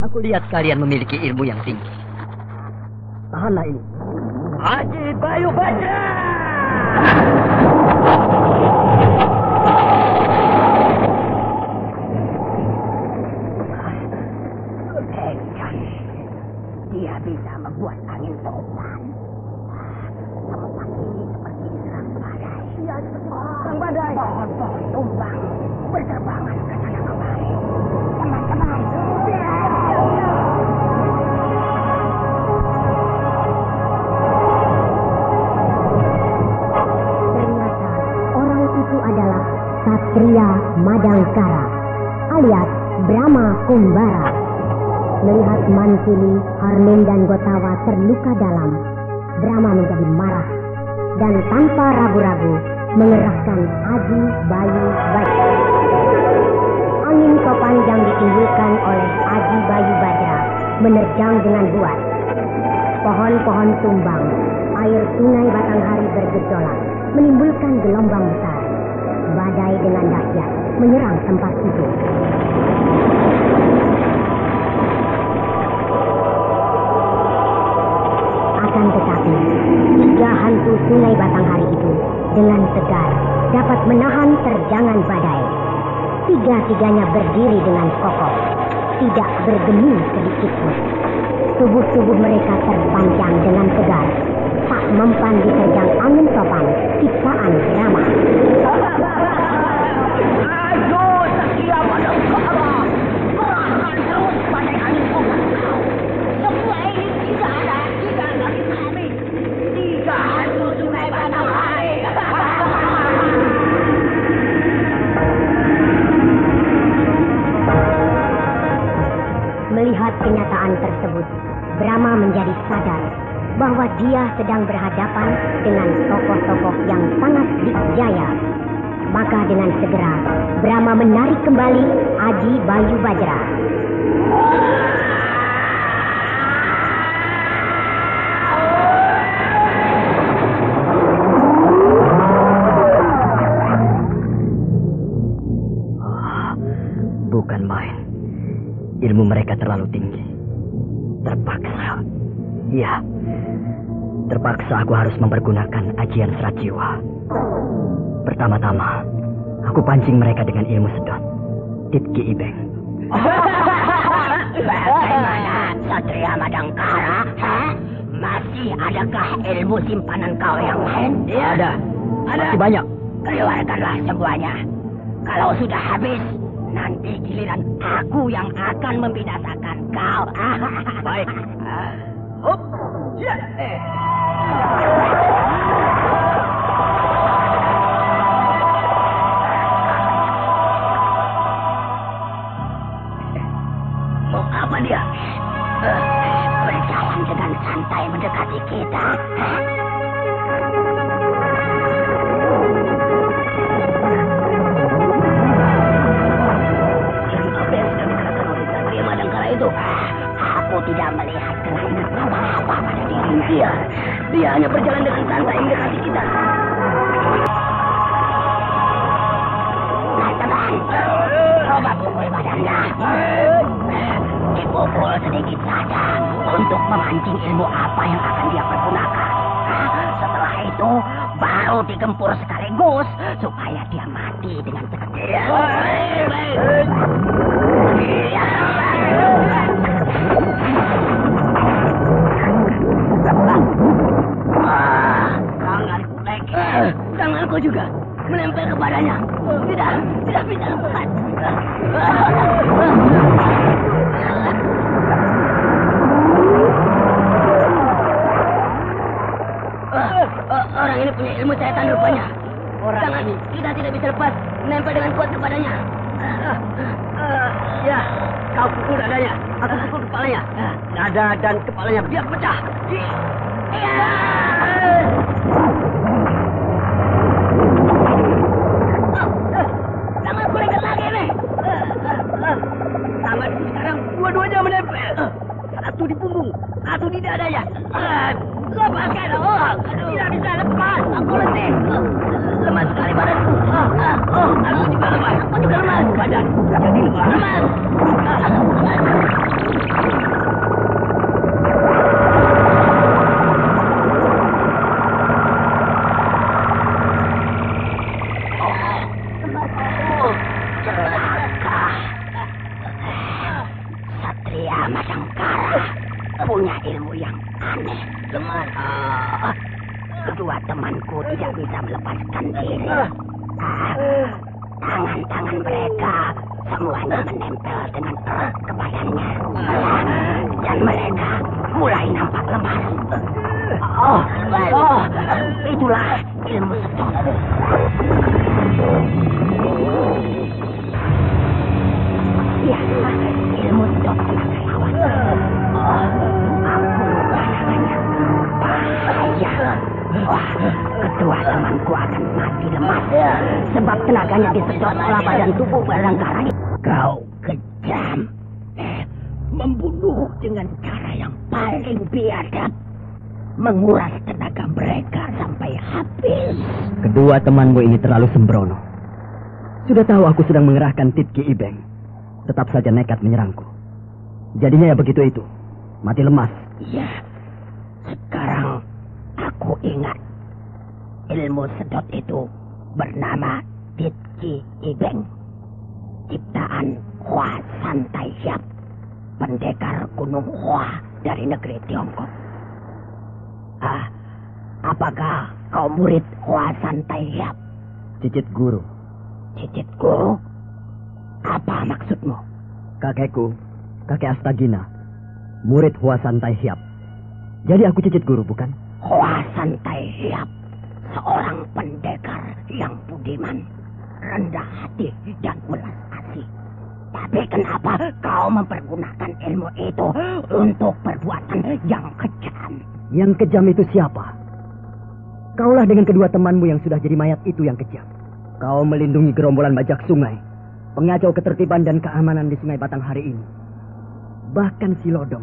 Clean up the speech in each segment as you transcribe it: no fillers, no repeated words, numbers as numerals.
Aku lihat kalian memiliki ilmu yang tinggi. Tahanlah ini. Aji Bayu Bajra! Dia bisa membuat angin topan. Tempat ini seperti diserang badai. Iya, diserang badai. Pohon-pohon tumbang, berterbangan ke sana kemari. Teman-teman, ternyata orang itu adalah Satria Madangkara alias Brahma Kumbara. Melihat Mansili, Harlin dan Gotawa terluka dalam, Brahma menjadi marah dan tanpa ragu-ragu mengerahkan Aji Bayu Bajra. Angin topan yang ditimbulkan oleh Aji Bayu Bajra menerjang dengan kuat. Pohon-pohon tumbang, air sungai Batanghari bergejolak, menimbulkan gelombang besar. Badai dengan dahsyat menyerang tempat itu. Akan tetapi, tiga hantu sungai Batanghari itu dengan tegar dapat menahan terjangan badai. Tiga-tiganya berdiri dengan kokoh, tidak bergeming sedikit pun. Tubuh-tubuh mereka terpanjang dengan tegar, tak mempan diterjang angin topan ciptaan Brahma. Ayo, Satria Madangkara, perlahan terus badai angin topan kau. Semua ini tidak ada lagi kami. Tiga hantu sungai Batanghari. Melihat kenyataan tersebut, Brahma menjadi sadar bahwa dia sedang berhadapan dengan tokoh-tokoh yang sangat dikjaya. Maka dengan segera, Brahma menarik kembali Aji Bayu Bajra. Bukan main. Ilmu mereka terlalu tinggi. Terpaksa. Ya. Terpaksa aku harus mempergunakan ajian serat jiwa. Pertama-tama, aku pancing mereka dengan ilmu sedot. Ditki Ibeng. Bagaimana, Satria Madangkara? Masih adakah ilmu simpanan kau yang lain? Iya, ada. Masih banyak. Keluarkanlah semuanya. Kalau sudah habis, nanti giliran aku yang akan membinasakan kau. Baik. Hop. Ya. Mau apa dia? Berjalan dengan santai mendekati kita. Aku tidak melihat kelainan apa-apa pada diri dia. Dia hanya berjalan dengan santai mendekati kita. Teman-teman, coba pukul badannya. Dipukul sedikit saja untuk memancing ilmu apa yang akan dia pergunakan. Setelah itu, baru digempur sekaligus supaya dia mati dengan seketika. Tanganku lagi. Tanganku juga menempel kepadanya. Tidak bisa lepas. Orang ini punya ilmu setan rupanya. Tangan kita tidak bisa lepas menempel dengan kuat kepadanya. Ya, kau pukul dadanya. Aku pukul kepalanya. Dada dan kepalanya biar pecah. Tanganku lengket lagi nih. Tanganku sekarang dua-duanya menempel. Satu di punggung, satu di dadanya. Lepaskan. Tidak bisa lepas. Aku letih. Lemas sekali badanku. Aku juga lemas. Badan jadi lemas. Madangkara punya ilmu yang aneh. Kedua temanku tidak bisa melepaskan diri. Tangan-tangan mereka semuanya menempel dengan erat kepadanya. Dan mereka mulai nampak lemas. Itulah ilmu sedot. Ya, ilmu sedot tenaga lawan. Aku lupa namanya. Bahaya. Kedua temanku akan mati lemas sebab tenaganya disedot oleh badan tubuh Madangkara. Kau kejam, membunuh dengan cara yang paling biadab, menguras tenaga mereka sampai habis. Kedua temanmu ini terlalu sembrono. Sudah tahu aku sedang mengerahkan Titki Ibeng, tetap saja nekat menyerangku. Jadinya ya begitu itu, mati lemas. Ya, sekarang aku ingat ilmu sedot itu bernama Titki Ibeng, ciptaan Hua Santai Hiap, pendekar Gunung Hua dari negeri Tiongkok. Apakah kau murid Hua Santai Hiap? Cicit guru. Cicit guru? Apa maksudmu? Kakekku, kakek Astagina, murid Hua Santai Hiap. Jadi aku cicit guru, bukan? Hua Santai Hiap, seorang pendekar yang budiman, rendah hati, dan welas asih. Tapi kenapa kau mempergunakan ilmu itu untuk perbuatan yang kejam? Yang kejam itu siapa? Kaulah dengan kedua temanmu yang sudah jadi mayat itu yang kejam. Kau melindungi gerombolan bajak sungai, pengacau ketertiban dan keamanan di Sungai Batanghari ini. Bahkan si Lodong,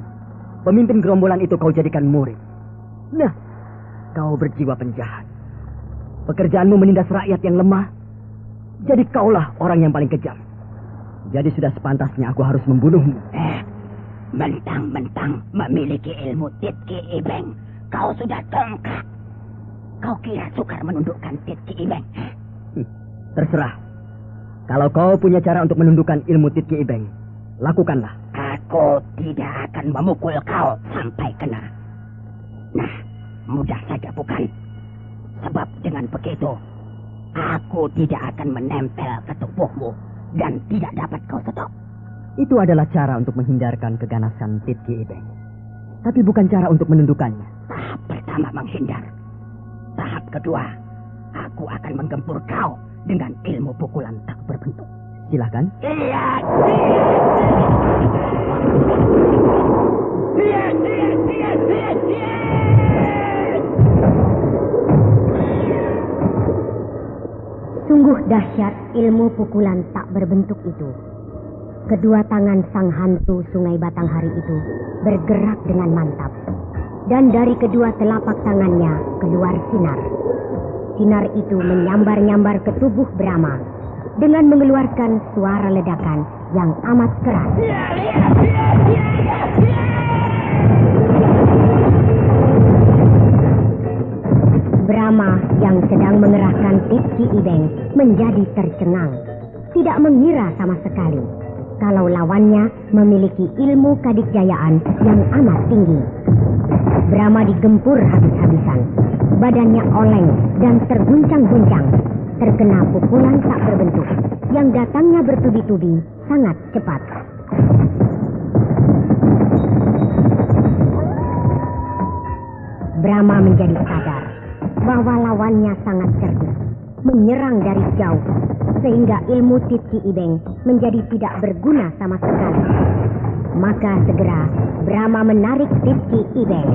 pemimpin gerombolan itu kau jadikan murid. Nah, kau berjiwa penjahat. Pekerjaanmu menindas rakyat yang lemah. Jadi kaulah orang yang paling kejam. Jadi sudah sepantasnya aku harus membunuhmu. Mentang-mentang memiliki ilmu Titki Ibeng, kau sudah dongkak. Kau kira sukar menundukkan Titki Ibeng? Terserah. Kalau kau punya cara untuk menundukkan ilmu Titki Ibeng, lakukanlah. Aku tidak akan memukul kau sampai kena. Nah, mudah saja bukan? Sebab dengan begitu, aku tidak akan menempel ke tubuhmu dan tidak dapat kau sedot. Itu adalah cara untuk menghindarkan keganasan Titki Ibeng. Tapi bukan cara untuk menundukkannya. Tahap pertama menghindar. Tahap kedua, aku akan menggempur kau dengan ilmu pukulan tak berbentuk. Silakan. Iya. Sungguh dahsyat ilmu pukulan tak berbentuk itu. Kedua tangan sang hantu Sungai Batanghari itu bergerak dengan mantap. Dan dari kedua telapak tangannya keluar sinar. Sinar itu menyambar-nyambar ke tubuh Brahma dengan mengeluarkan suara ledakan yang amat keras. Brahma yang sedang mengerahkan Titki Ibeng menjadi tercengang. Tidak mengira sama sekali kalau lawannya memiliki ilmu kadikjayaan yang amat tinggi. Brahma digempur habis-habisan. Badannya oleng dan terguncang-guncang, terkena pukulan tak berbentuk yang datangnya bertubi-tubi sangat cepat. Brahma menjadi sadar bahwa lawannya sangat cerdik, menyerang dari jauh, sehingga ilmu Titki Ibeng menjadi tidak berguna sama sekali. Maka segera Brahma menarik Titki Ibeng.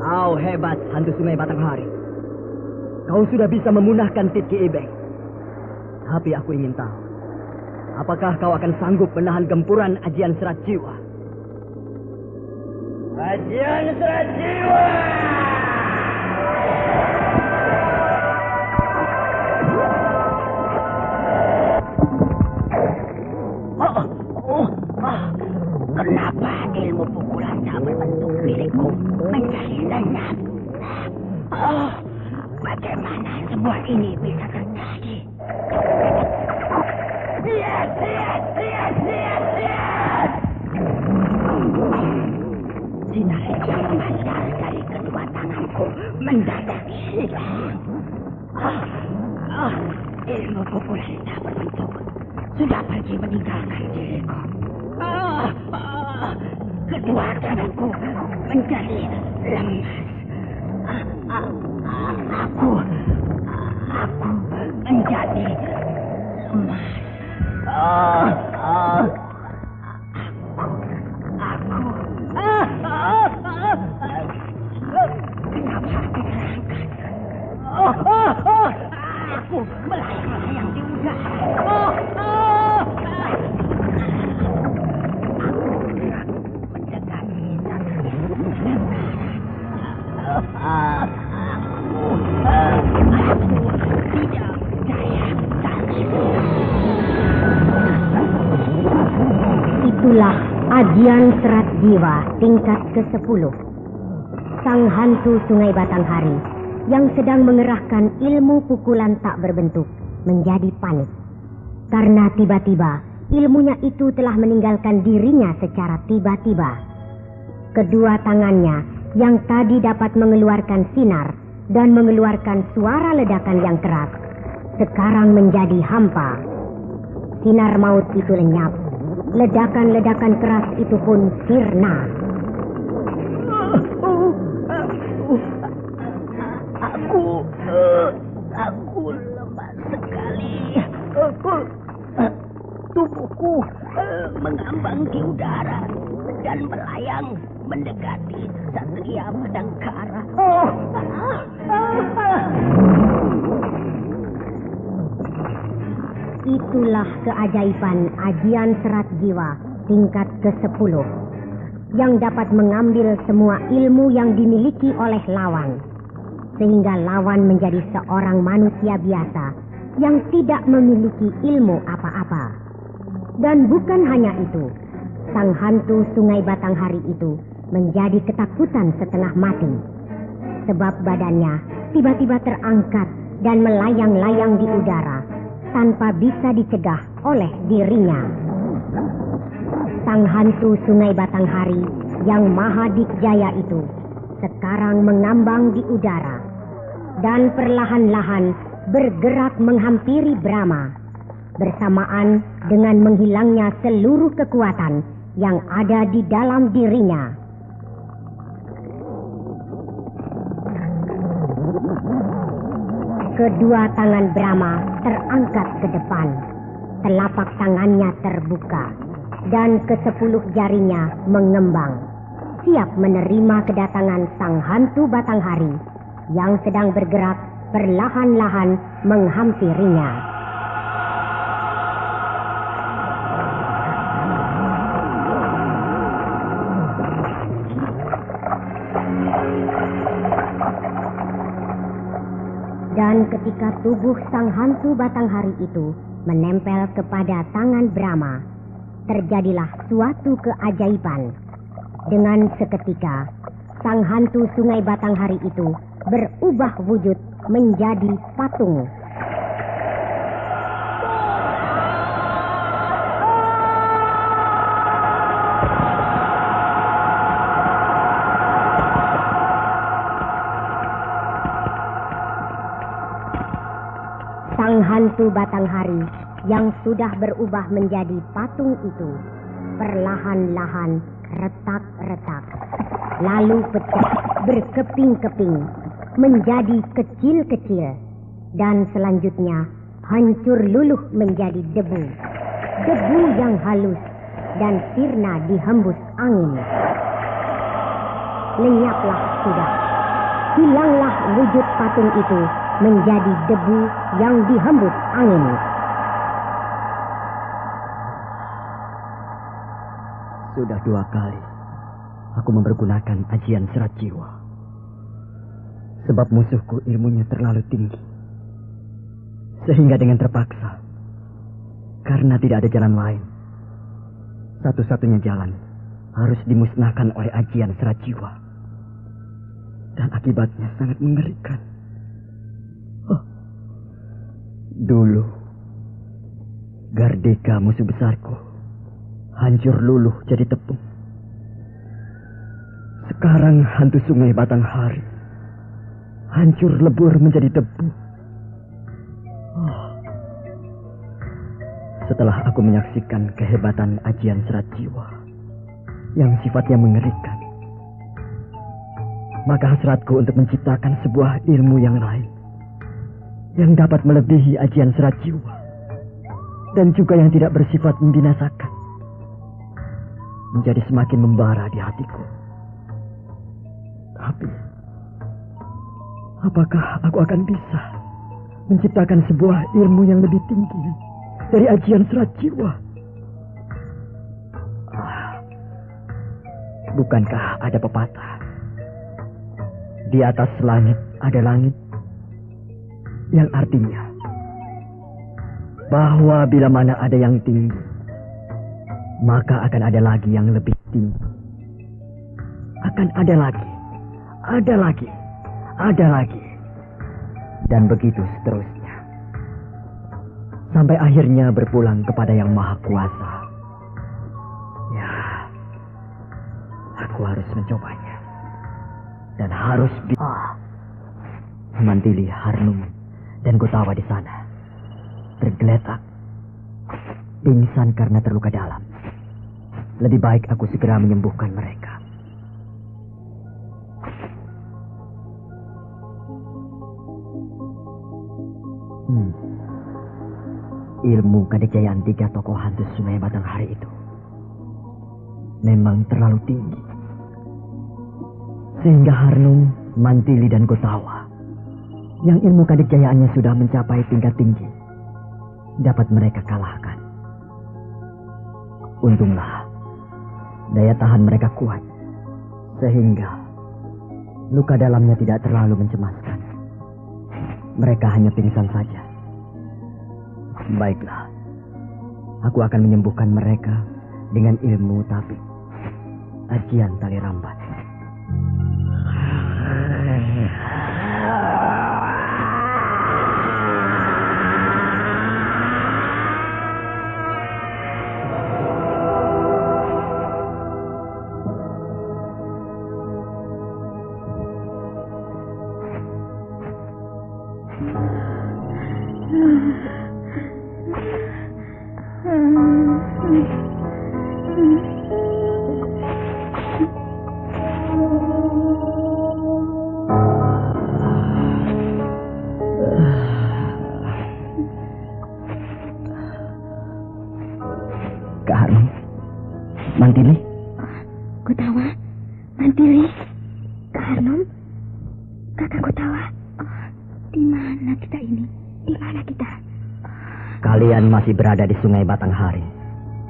Kau hebat, hantu Sungai Batanghari. Kau sudah bisa memunahkan Titki Ibeng. Tapi aku ingin tahu, apakah kau akan sanggup menahan gempuran ajian serat jiwa? Ajian serat jiwa! Kenapa ilmu pukulan tak berbentuk milikku menjadi lenyap? Oh, bagaimana semua ini bisa terjadi? Lihat! Sinar yang memancar dari kedua tanganku mendadak hilang. Ilmu pukulan tak berbentuk sudah pergi meninggalkan diriku. Kedua tanganku menjadi lemas. Aku menjadi lemas. Kenapa diterangkan? Aku melayang-layang di udara. Mendekati tidak percaya. Itulah ajian serat jiwa tingkat ke-10. Sang hantu Sungai Batanghari yang sedang mengerahkan ilmu pukulan tak berbentuk menjadi panik. Karena tiba-tiba ilmunya itu telah meninggalkan dirinya secara tiba-tiba. Kedua tangannya yang tadi dapat mengeluarkan sinar dan mengeluarkan suara ledakan yang keras, sekarang menjadi hampa. Sinar maut itu lenyap. Ledakan-ledakan keras itu pun sirna. Aku lemah sekali. Tubuhku mengambang di udara dan melayang mendekati Satria Madangkara. Itulah keajaiban ajian serat jiwa tingkat ke-10 yang dapat mengambil semua ilmu yang dimiliki oleh lawan, sehingga lawan menjadi seorang manusia biasa yang tidak memiliki ilmu apa-apa. Dan bukan hanya itu, sang hantu Sungai Batanghari itu menjadi ketakutan setengah mati, sebab badannya tiba-tiba terangkat dan melayang-layang di udara tanpa bisa dicegah oleh dirinya. Sang hantu Sungai Batanghari yang maha dikjaya itu sekarang mengambang di udara dan perlahan-lahan bergerak menghampiri Brahma, bersamaan dengan menghilangnya seluruh kekuatan yang ada di dalam dirinya. Kedua tangan Brahma terangkat ke depan, telapak tangannya terbuka, dan ke-10 jarinya mengembang, siap menerima kedatangan sang hantu Batanghari yang sedang bergerak perlahan-lahan menghampirinya. Dan ketika tubuh sang hantu Batanghari itu menempel kepada tangan Brahma, terjadilah suatu keajaiban. Dengan seketika, sang hantu Sungai Batanghari itu berubah wujud menjadi patung. Sang hantu Batanghari yang sudah berubah menjadi patung itu perlahan-lahan retak-retak, lalu pecah berkeping-keping menjadi kecil-kecil, dan selanjutnya hancur luluh menjadi debu. Debu yang halus dan sirna dihembus angin. Lenyaplah sudah, hilanglah wujud patung itu menjadi debu yang dihembus angin. Sudah 2 kali aku mempergunakan ajian serat jiwa, sebab musuhku ilmunya terlalu tinggi, sehingga dengan terpaksa, karena tidak ada jalan lain, satu-satunya jalan harus dimusnahkan oleh ajian serat jiwa. Dan akibatnya sangat mengerikan. Dulu, Gardika musuh besarku hancur luluh jadi tepung. Sekarang hantu sungai Batanghari hancur lebur menjadi debu. Setelah aku menyaksikan kehebatan ajian serat jiwa yang sifatnya mengerikan, maka hasratku untuk menciptakan sebuah ilmu yang lain yang dapat melebihi ajian serat jiwa dan juga yang tidak bersifat membinasakan menjadi semakin membara di hatiku. Tapi apakah aku akan bisa menciptakan sebuah ilmu yang lebih tinggi dari ajian serat jiwa? Bukankah ada pepatah, di atas langit ada langit, yang artinya bahwa bila mana ada yang tinggi, maka akan ada lagi yang lebih tinggi. Akan ada lagi, ada lagi, ada lagi. Dan begitu seterusnya. Sampai akhirnya berpulang kepada yang maha kuasa. Ya, aku harus mencobanya. Dan harus Mantili, Harnum, dan Gotawa di sana tergeletak, pingsan karena terluka dalam. Lebih baik aku segera menyembuhkan mereka. Ilmu kadejayaan 3 tokoh hantu sungai Batanghari itu memang terlalu tinggi, sehingga Harnum, Mantili, dan Gotawa yang ilmu kadejayaannya sudah mencapai tingkat tinggi dapat mereka kalahkan. Untunglah daya tahan mereka kuat, sehingga luka dalamnya tidak terlalu mencemaskan. Mereka hanya pingsan saja. Baiklah, aku akan menyembuhkan mereka dengan ilmu tabib, ajian tali rambat. Mantili? Gotawa, Mantili, Kak Harnum, Kakak Gotawa. Di mana kita ini? Di mana kita? Kalian masih berada di sungai Batanghari.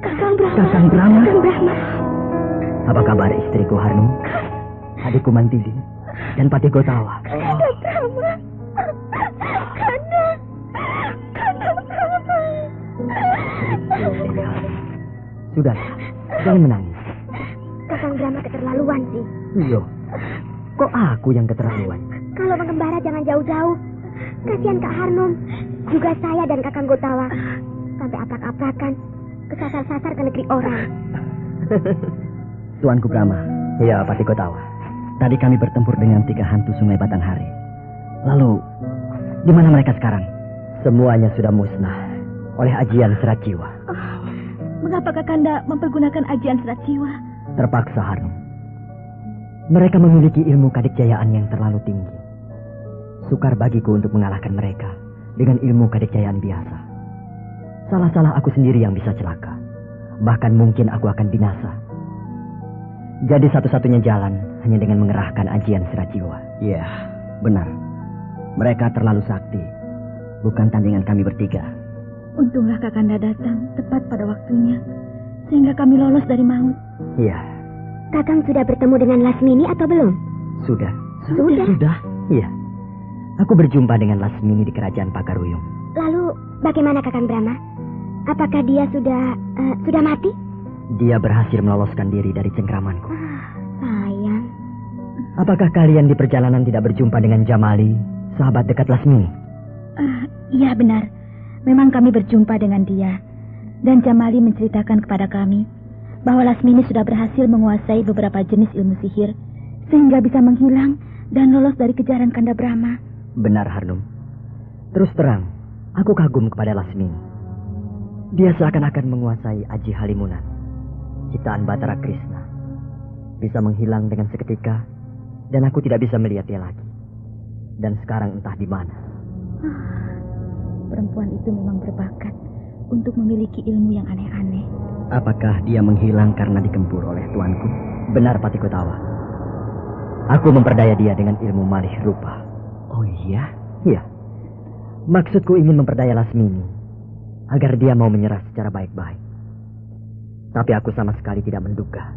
Kakang Brahma. Kakang Brahma. Kakang Brahma. Apa kabar istriku Harnum? Adikku Mantili dan Patih Gotawa. Kakang Brahma. Sudahlah, jangan menangis. Kakang Brahma keterlaluan sih. Loh, kok aku yang keterlaluan? Kalau mengembara jangan jauh-jauh. Kasihan Kak Harnum, juga saya dan Kakang Gotawa. Sampai aprak-aprakan, kesasar-sasar ke negeri orang. Tuanku Brahma. Iya, Patih Gotawa. Tadi kami bertempur dengan 3 hantu sungai Batanghari. Lalu, di mana mereka sekarang? Semuanya sudah musnah oleh ajian serat jiwa. Mengapa Kakanda mempergunakan ajian serat jiwa? Terpaksa, Harnum. Mereka memiliki ilmu kadejayaan yang terlalu tinggi. Sukar bagiku untuk mengalahkan mereka dengan ilmu kadejayaan biasa. Salah-salah aku sendiri yang bisa celaka. Bahkan mungkin aku akan binasa. Jadi satu-satunya jalan hanya dengan mengerahkan ajian serat jiwa. Iya, benar. Mereka terlalu sakti. Bukan tandingan kami bertiga. Untunglah Kakanda datang tepat pada waktunya, sehingga kami lolos dari maut. Iya. Kakang sudah bertemu dengan Lasmini atau belum? Sudah. Sudah? Iya. Aku berjumpa dengan Lasmini di kerajaan Pagaruyung. Lalu bagaimana Kakang Brahma? Apakah dia sudah mati? Dia berhasil meloloskan diri dari cengkramanku. Sayang. Apakah kalian di perjalanan tidak berjumpa dengan Jamali, sahabat dekat Lasmini? Iya benar. Memang kami berjumpa dengan dia. Dan Jamali menceritakan kepada kami bahwa Lasmini sudah berhasil menguasai beberapa jenis ilmu sihir sehingga bisa menghilang dan lolos dari kejaran Kanda Brahma. Benar, Harnum. Terus terang, aku kagum kepada Lasmini. Dia seakan-akan menguasai Aji Halimunan, ciptaan Batara Krishna. Bisa menghilang dengan seketika, dan aku tidak bisa melihat dia lagi. Dan sekarang entah di mana. Perempuan itu memang berbakat untuk memiliki ilmu yang aneh-aneh. Apakah dia menghilang karena digempur oleh tuanku? Benar, Patikotawa. Aku memperdaya dia dengan ilmu malih rupa. Oh iya? Iya. Maksudku ingin memperdaya Lasmini agar dia mau menyerah secara baik-baik. Tapi aku sama sekali tidak menduga.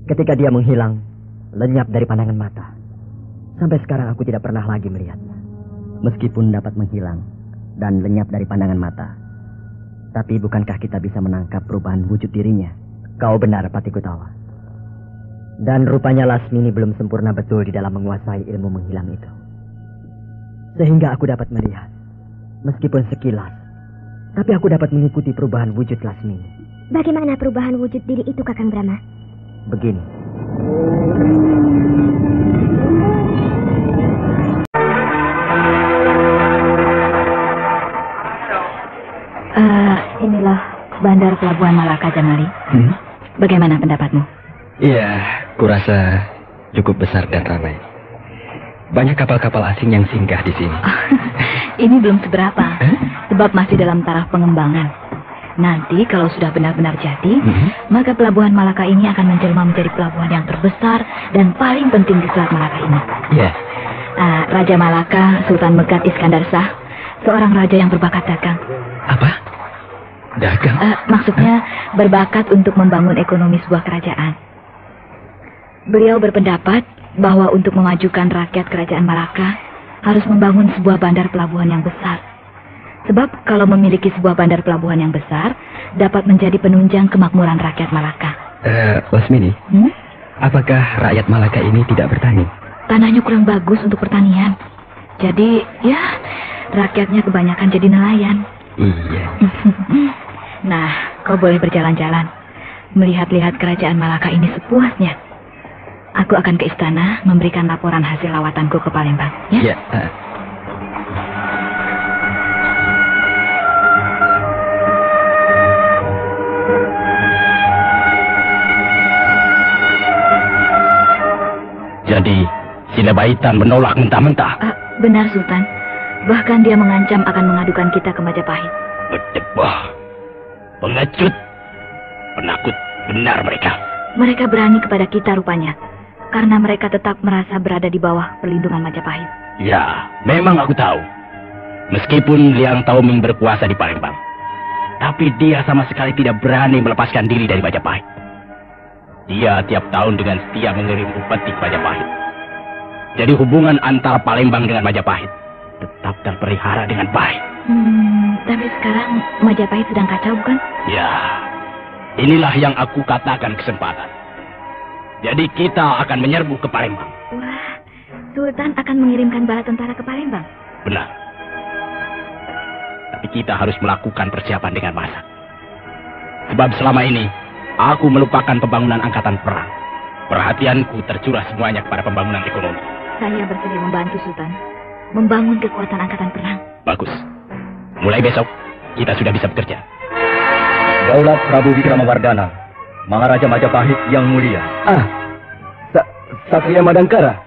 Ketika dia menghilang, lenyap dari pandangan mata. Sampai sekarang aku tidak pernah lagi melihatnya. Meskipun dapat menghilang dan lenyap dari pandangan mata, tapi bukankah kita bisa menangkap perubahan wujud dirinya? Kau benar, Patikotawa. Dan rupanya Lasmini belum sempurna betul di dalam menguasai ilmu menghilang itu. Sehingga aku dapat melihat, meskipun sekilas, tapi aku dapat mengikuti perubahan wujud Lasmini. Bagaimana perubahan wujud diri itu, Kakang Brahma? Begini. Inilah bandar pelabuhan Malaka, Jamali. Bagaimana pendapatmu? Iya, kurasa cukup besar dan ramai. Banyak kapal-kapal asing yang singgah di sini. Ini belum seberapa, sebab masih dalam taraf pengembangan. Nanti kalau sudah benar-benar jadi, maka pelabuhan Malaka ini akan menjelma menjadi pelabuhan yang terbesar dan paling penting di Selat Malaka ini. Iya. Raja Malaka, Sultan Megat Iskandar Shah, seorang raja yang berbakat dagang. Apa? Dagang? Maksudnya berbakat untuk membangun ekonomi sebuah kerajaan. Beliau berpendapat bahwa untuk memajukan rakyat kerajaan Malaka harus membangun sebuah bandar pelabuhan yang besar. Sebab kalau memiliki sebuah bandar pelabuhan yang besar dapat menjadi penunjang kemakmuran rakyat Malaka. Lasmini, apakah rakyat Malaka ini tidak bertani? Tanahnya kurang bagus untuk pertanian. Jadi ya rakyatnya kebanyakan jadi nelayan. Iya. Nah, kau boleh berjalan-jalan, melihat-lihat kerajaan Malaka ini sepuasnya. Aku akan ke istana memberikan laporan hasil lawatanku ke Palembang. Ya? Iya. Jadi, Sinabaitan menolak mentah-mentah. Benar, Sultan. Bahkan dia mengancam akan mengadukan kita ke Majapahit. Berdebah. Pengecut. Penakut benar mereka. Mereka berani kepada kita rupanya. Karena mereka tetap merasa berada di bawah perlindungan Majapahit. Ya, memang aku tahu. Meskipun Liang Taoming berkuasa di Palembang, tapi dia sama sekali tidak berani melepaskan diri dari Majapahit. Dia tiap tahun dengan setia mengirim upeti ke Majapahit. Jadi hubungan antara Palembang dengan Majapahit tetap terpelihara dengan baik. Tapi sekarang Majapahit sedang kacau, bukan? Ya, inilah yang aku katakan kesempatan. Jadi kita akan menyerbu ke Palembang. Wah, Sultan akan mengirimkan bala tentara ke Palembang. Benar. Tapi kita harus melakukan persiapan dengan masak. Sebab selama ini, aku melupakan pembangunan angkatan perang. Perhatianku tercurah semuanya kepada pembangunan ekonomi. Saya bersedia membantu, Sultan. Membangun kekuatan angkatan perang. Bagus. Mulai besok, kita sudah bisa bekerja. Daulat Prabu Wikramawardhana, Maharaja Majapahit yang mulia. Satria Madangkara.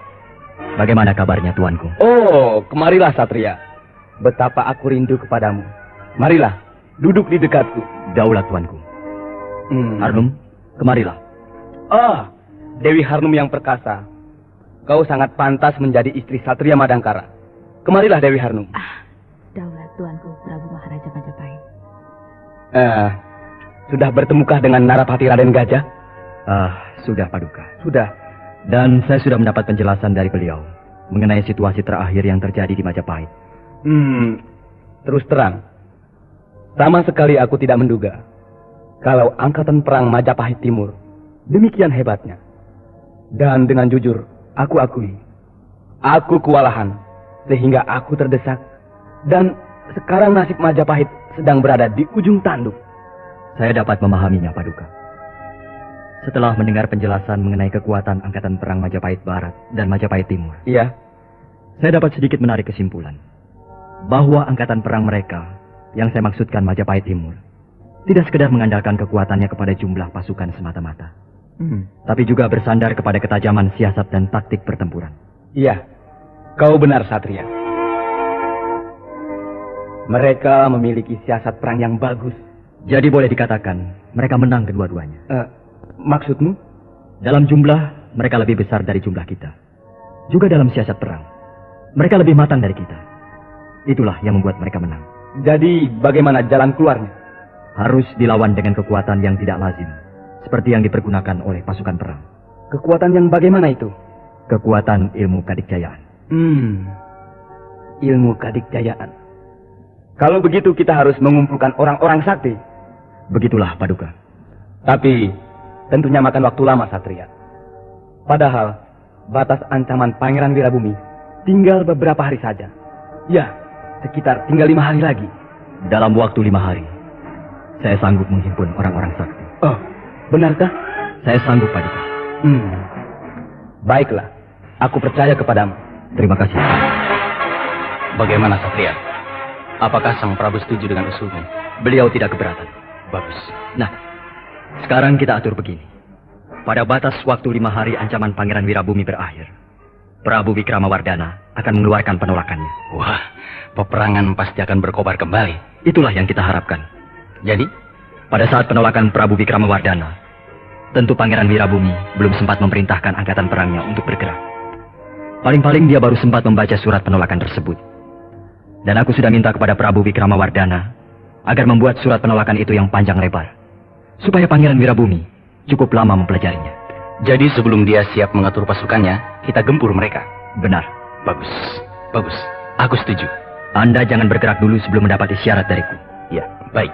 Bagaimana kabarnya, tuanku? Oh, kemarilah Satria. Betapa aku rindu kepadamu. Marilah, duduk di dekatku. Daulat, tuanku. Harnum, kemarilah. Dewi Harnum yang perkasa. Kau sangat pantas menjadi istri Satria Madangkara. Kemarilah Dewi Harnum. Daulat tuanku Prabu Maharaja Majapahit. Sudah bertemukah dengan Narapati Raden Gajah? Sudah, Paduka. Sudah. Dan saya sudah mendapat penjelasan dari beliau mengenai situasi terakhir yang terjadi di Majapahit. Terus terang, sama sekali aku tidak menduga kalau angkatan perang Majapahit Timur demikian hebatnya. Dan dengan jujur, aku akui, aku kewalahan sehingga aku terdesak. Dan sekarang nasib Majapahit sedang berada di ujung tanduk. Saya dapat memahaminya, Paduka. Setelah mendengar penjelasan mengenai kekuatan angkatan perang Majapahit Barat dan Majapahit Timur, Iya, saya dapat sedikit menarik kesimpulan bahwa angkatan perang mereka, yang saya maksudkan Majapahit Timur, tidak sekedar mengandalkan kekuatannya kepada jumlah pasukan semata-mata, tapi juga bersandar kepada ketajaman siasat dan taktik pertempuran. iya, kau benar, Satria. Mereka memiliki siasat perang yang bagus. Jadi boleh dikatakan mereka menang kedua-duanya. Maksudmu? Dalam jumlah, mereka lebih besar dari jumlah kita. Juga dalam siasat perang, mereka lebih matang dari kita. Itulah yang membuat mereka menang. Jadi bagaimana jalan keluarnya? Harus dilawan dengan kekuatan yang tidak lazim, seperti yang dipergunakan oleh pasukan perang. Kekuatan yang bagaimana itu? Kekuatan ilmu kadikjayaan. Ilmu kadikjayaan. Kalau begitu kita harus mengumpulkan orang-orang sakti. Begitulah, Paduka. Tapi tentunya makan waktu lama, Satria. Padahal batas ancaman Pangeran Wirabumi tinggal beberapa hari saja. Ya, sekitar tinggal 5 hari lagi. Dalam waktu 5 hari, saya sanggup menghimpun orang-orang sakti. Oh, benarkah? Saya sanggup, Paduka. Baiklah, aku percaya kepadamu. Terima kasih. Bagaimana, Satria? Apakah Sang Prabu setuju dengan usulmu? Beliau tidak keberatan. Bagus. Nah, sekarang kita atur begini. Pada batas waktu 5 hari ancaman Pangeran Wirabumi berakhir, Prabu Wikramawardhana akan mengeluarkan penolakannya. Wah, peperangan pasti akan berkobar kembali. Itulah yang kita harapkan. Jadi, pada saat penolakan Prabu Wikramawardhana, tentu Pangeran Wirabumi belum sempat memerintahkan angkatan perangnya untuk bergerak. Paling-paling dia baru sempat membaca surat penolakan tersebut. Dan aku sudah minta kepada Prabu Wikramawardhana agar membuat surat penolakan itu yang panjang lebar, supaya Pangeran Wirabumi cukup lama mempelajarinya. jadi sebelum dia siap mengatur pasukannya, kita gempur mereka. Benar. Bagus, bagus. Aku setuju. Anda jangan bergerak dulu sebelum mendapat isyarat dariku. Ya, baik.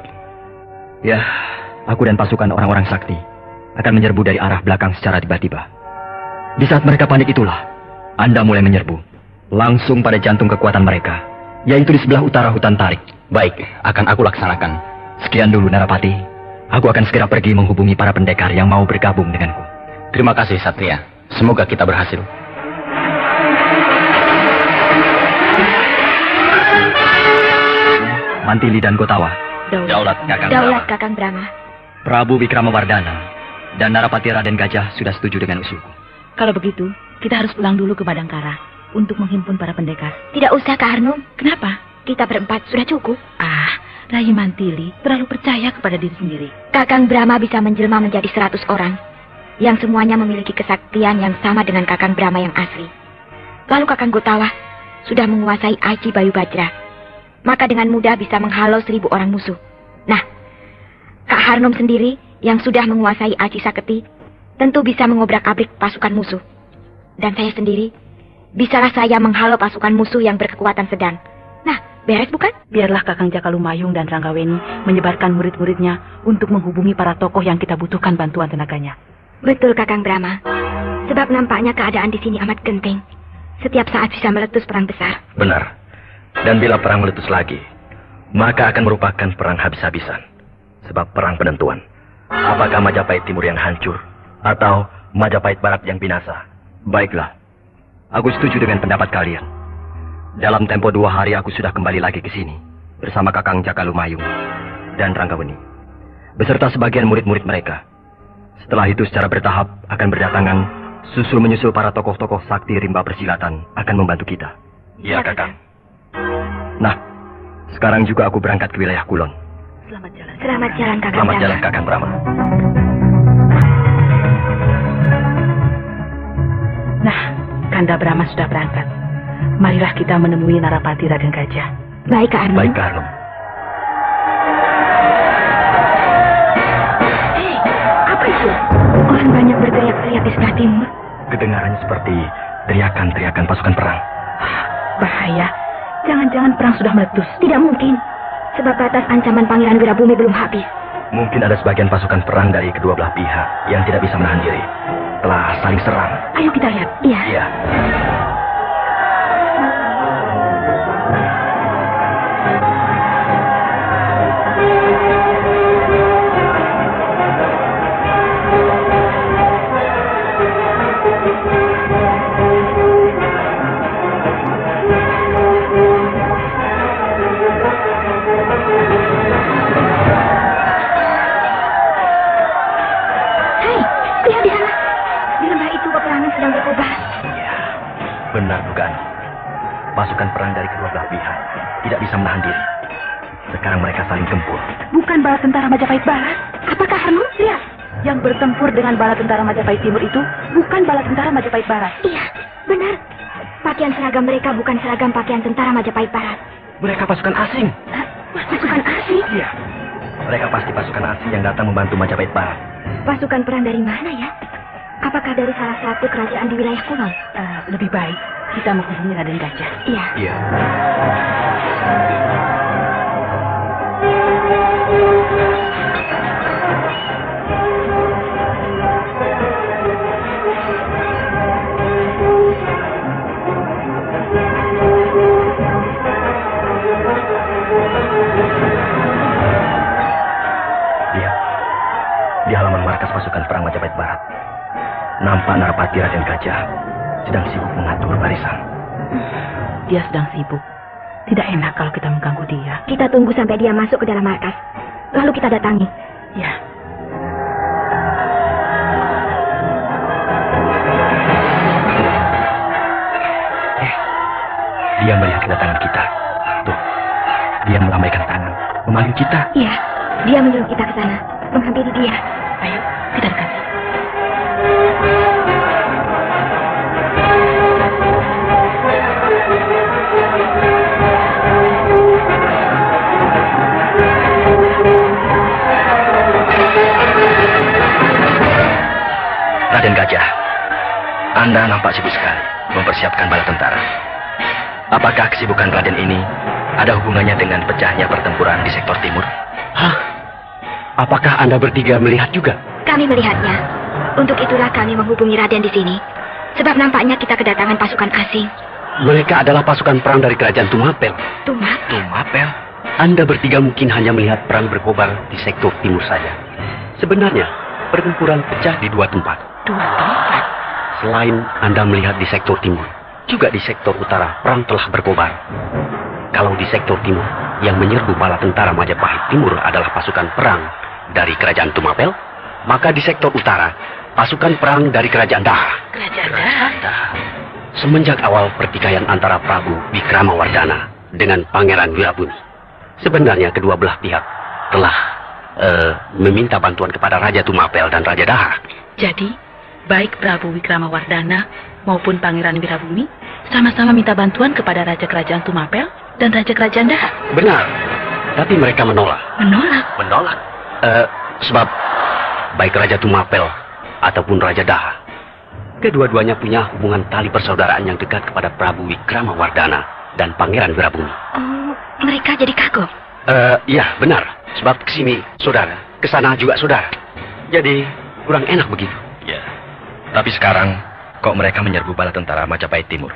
Ya, aku dan pasukan orang-orang sakti akan menyerbu dari arah belakang secara tiba-tiba. Di saat mereka panik itulah, Anda mulai menyerbu langsung pada jantung kekuatan mereka, yaitu di sebelah utara hutan tarik. Baik, akan aku laksanakan. Sekian dulu, Narapati. Aku akan segera pergi menghubungi para pendekar yang mau bergabung denganku. Terima kasih, Satria. Semoga kita berhasil. Mantili dan Gotawa, Daulat Kakang Daulat Brahma. Kakang Brahma. Prabu Wikramawardhana dan Narapati Raden Gajah sudah setuju dengan usulku. Kalau begitu, kita harus pulang dulu ke Badangkara untuk menghimpun para pendekar. Tidak usah, Kak Arnum. Kenapa? Kita berempat sudah cukup. Rai Mantili terlalu percaya kepada diri sendiri. Kakang Brahma bisa menjelma menjadi 100 orang, yang semuanya memiliki kesaktian yang sama dengan Kakang Brahma yang asli. Lalu Kakang Gotawa sudah menguasai Aji Bayu Bajra, maka dengan mudah bisa menghalau 1000 orang musuh. Nah, Kak Harnum sendiri yang sudah menguasai Aji Saketi tentu bisa mengobrak-abrik pasukan musuh. Dan saya sendiri, bisalah saya menghalau pasukan musuh yang berkekuatan sedang. Nah, beres bukan? Biarlah Kakang Jakalumayung dan Ranggaweni menyebarkan murid-muridnya untuk menghubungi para tokoh yang kita butuhkan bantuan tenaganya. Betul, Kakang Brahma. Sebab nampaknya keadaan di sini amat genting. Setiap saat bisa meletus perang besar. Benar. Dan bila perang meletus lagi, maka akan merupakan perang habis-habisan. Sebab perang penentuan. Apakah Majapahit Timur yang hancur atau Majapahit Barat yang binasa? Baiklah. Aku setuju dengan pendapat kalian. Dalam tempo 2 hari aku sudah kembali lagi ke sini bersama Kakang Jakalumayung dan Ranggaweni beserta sebagian murid-murid mereka. Setelah itu secara bertahap akan berdatangan susul menyusul para tokoh-tokoh sakti rimba persilatan akan membantu kita. Iya, Kakang. Nah, sekarang juga aku berangkat ke wilayah Kulon. Selamat jalan. Selamat jalan, Kakang Selamat Brahma. jalan, Kakang Brahma. Nah, Kanda Brahma sudah berangkat. Marilah kita menemui Narapati Raden Gajah. Baik, Kak Arnum. Baik, Kak Arnum. Apa itu? Orang banyak berteriak-teriak di sebelah timur. Kedengarannya seperti teriakan-teriakan pasukan perang. Bahaya. Jangan-jangan perang sudah meletus. Tidak mungkin. Sebab batas ancaman Pangeran Wirabumi belum habis. Mungkin ada sebagian pasukan perang dari kedua belah pihak yang tidak bisa menahan diri. Telah saling serang. Ayo kita lihat. Iya. Iya. Benar dugaan. Pasukan perang dari kedua belah pihak tidak bisa menahan diri. Sekarang mereka saling tempur. Bukan bala tentara Majapahit Barat. Apakah Harno? Lihat. Yang bertempur dengan bala tentara Majapahit Timur itu bukan bala tentara Majapahit Barat. Iya, benar. Pakaian seragam mereka bukan seragam pakaian tentara Majapahit Barat. Mereka pasukan asing. Pasukan asing? Iya. Mereka pasti pasukan asing yang datang membantu Majapahit Barat. Pasukan perang dari mana ya? Apakah dari salah satu kerajaan di wilayah Kulon? Lebih baik kita menghubungi Raden Gajah. Iya. Iya. Lihat. Di halaman markas pasukan perang Majapahit Barat. Nampak Narpati Raden Gajah sedang sibuk mengatur barisan. Dia sedang sibuk. Tidak enak kalau kita mengganggu dia. Kita tunggu sampai dia masuk ke dalam markas. Lalu kita datangi. Ya. Dia melihat kedatangan kita. Tuh, dia melambaikan tangan, memanggil kita. Iya, dia menyuruh kita ke sana, menghampiri dia. Ayo, kita dekati. Raden Gajah, Anda nampak sibuk sekali mempersiapkan bala tentara. Apakah kesibukan Raden ini ada hubungannya dengan pecahnya pertempuran di sektor timur? Hah? Apakah Anda bertiga melihat juga? Kami melihatnya. Untuk itulah kami menghubungi Raden di sini. Sebab nampaknya kita kedatangan pasukan asing. Mereka adalah pasukan perang dari kerajaan Tumapel. Tumapel? Anda bertiga mungkin hanya melihat perang berkobar di sektor timur saja. Sebenarnya, pertempuran pecah di dua tempat. Dua tempat? Selain Anda melihat di sektor timur, juga di sektor utara perang telah berkobar. Kalau di sektor timur, yang menyerbu bala tentara Majapahit Timur adalah pasukan perang dari kerajaan Tumapel, maka di sektor utara, pasukan perang dari kerajaan Daha. Kerajaan Daha? Semenjak awal pertikaian antara Prabu Wikramawardhana dengan Pangeran Wirabumi, sebenarnya kedua belah pihak telah meminta bantuan kepada Raja Tumapel dan Raja Daha. Jadi, baik Prabu Wikramawardhana maupun Pangeran Wirabumi sama-sama minta bantuan kepada Raja Kerajaan Tumapel dan Raja Kerajaan Daha. Benar, tapi mereka menolak. Menolak? Sebab baik Raja Tumapel ataupun Raja Daha, kedua-duanya punya hubungan tali persaudaraan yang dekat kepada Prabu Wikramawardhana dan Pangeran Wirabumi. Oh, mereka jadi kagum. Iya, benar. Sebab kesini saudara, kesana juga saudara. Jadi kurang enak begitu. Ya. Tapi sekarang kok mereka menyerbu bala tentara Majapahit Timur?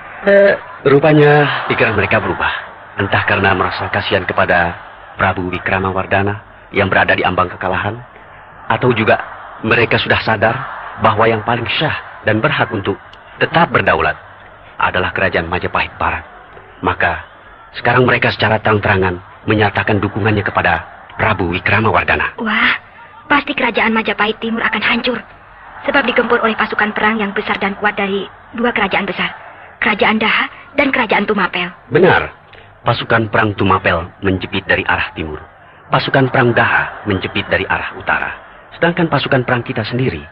Rupanya pikiran mereka berubah. Entah karena merasa kasihan kepada Prabu Wikramawardhana yang berada di ambang kekalahan, atau juga mereka sudah sadar bahwa yang paling syah dan berhak untuk tetap berdaulat adalah kerajaan Majapahit Barat. Maka sekarang mereka secara terang-terangan menyatakan dukungannya kepada Prabu Wikramawardhana. Wah, pasti kerajaan Majapahit Timur akan hancur. Sebab digempur oleh pasukan perang yang besar dan kuat dari dua kerajaan besar. Kerajaan Daha dan kerajaan Tumapel. Benar, pasukan perang Tumapel menjepit dari arah timur. Pasukan perang Daha menjepit dari arah utara. Sedangkan pasukan perang kita sendiri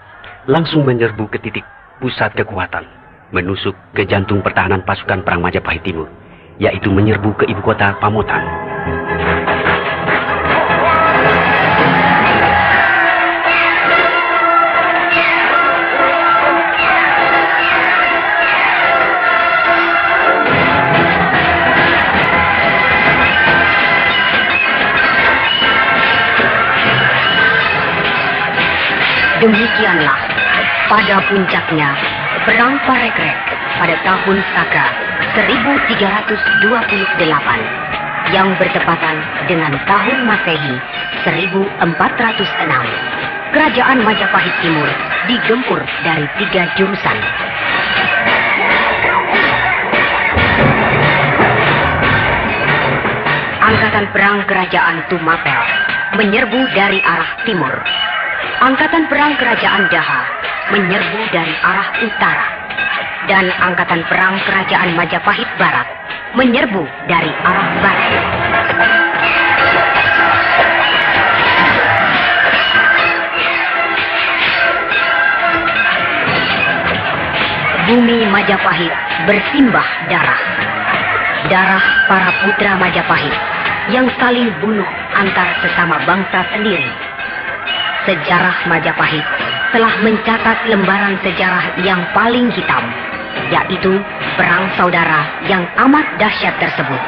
langsung menyerbu ke titik pusat kekuatan, menusuk ke jantung pertahanan pasukan perang Majapahit Timur, yaitu menyerbu ke ibu kota Pamotan. Demikianlah pada puncaknya Perang Parekrek pada tahun Saka 1328 yang bertepatan dengan tahun Masehi 1406. Kerajaan Majapahit Timur digempur dari 3 jurusan. Angkatan perang kerajaan Tumapel menyerbu dari arah timur. Angkatan perang kerajaan Daha menyerbu dari arah utara. Dan angkatan perang kerajaan Majapahit Barat menyerbu dari arah barat. Bumi Majapahit bersimbah darah. Darah para putra Majapahit yang saling bunuh antar sesama bangsa sendiri. Sejarah Majapahit telah mencatat lembaran sejarah yang paling hitam, yaitu perang saudara yang amat dahsyat tersebut,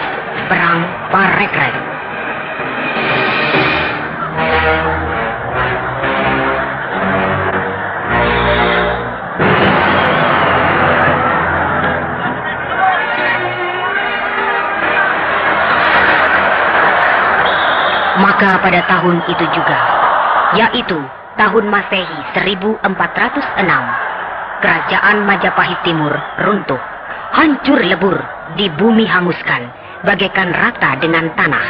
Perang Parekrek. Maka pada tahun itu juga, yaitu tahun Masehi 1406, kerajaan Majapahit Timur runtuh, hancur lebur, di bumi hanguskan, bagaikan rata dengan tanah.